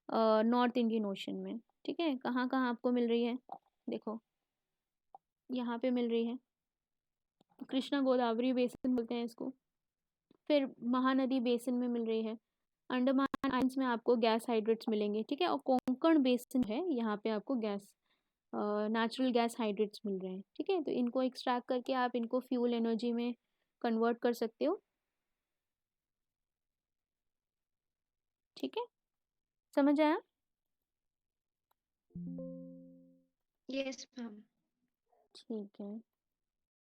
नॉर्थ इंडियन ओशन में। ठीक है, कहाँ कहाँ आपको मिल रही है? देखो यहाँ पे मिल रही है, कृष्णा गोदावरी बेसिन बोलते हैं इसको। फिर महानदी बेसिन में मिल रही है। अंडमान आइलैंड्स में आपको गैस हाइड्रेट्स मिलेंगे। ठीक है, और कोंकण बेसिन है, यहाँ पे आपको गैस नेचुरल गैस हाइड्रेट्स मिल रहे हैं। ठीक है, तो इनको एक्सट्रैक्ट करके आप इनको फ्यूल एनर्जी में कन्वर्ट कर सकते हो। ठीक है, समझ आया? Yes, ma'am. ठीक है।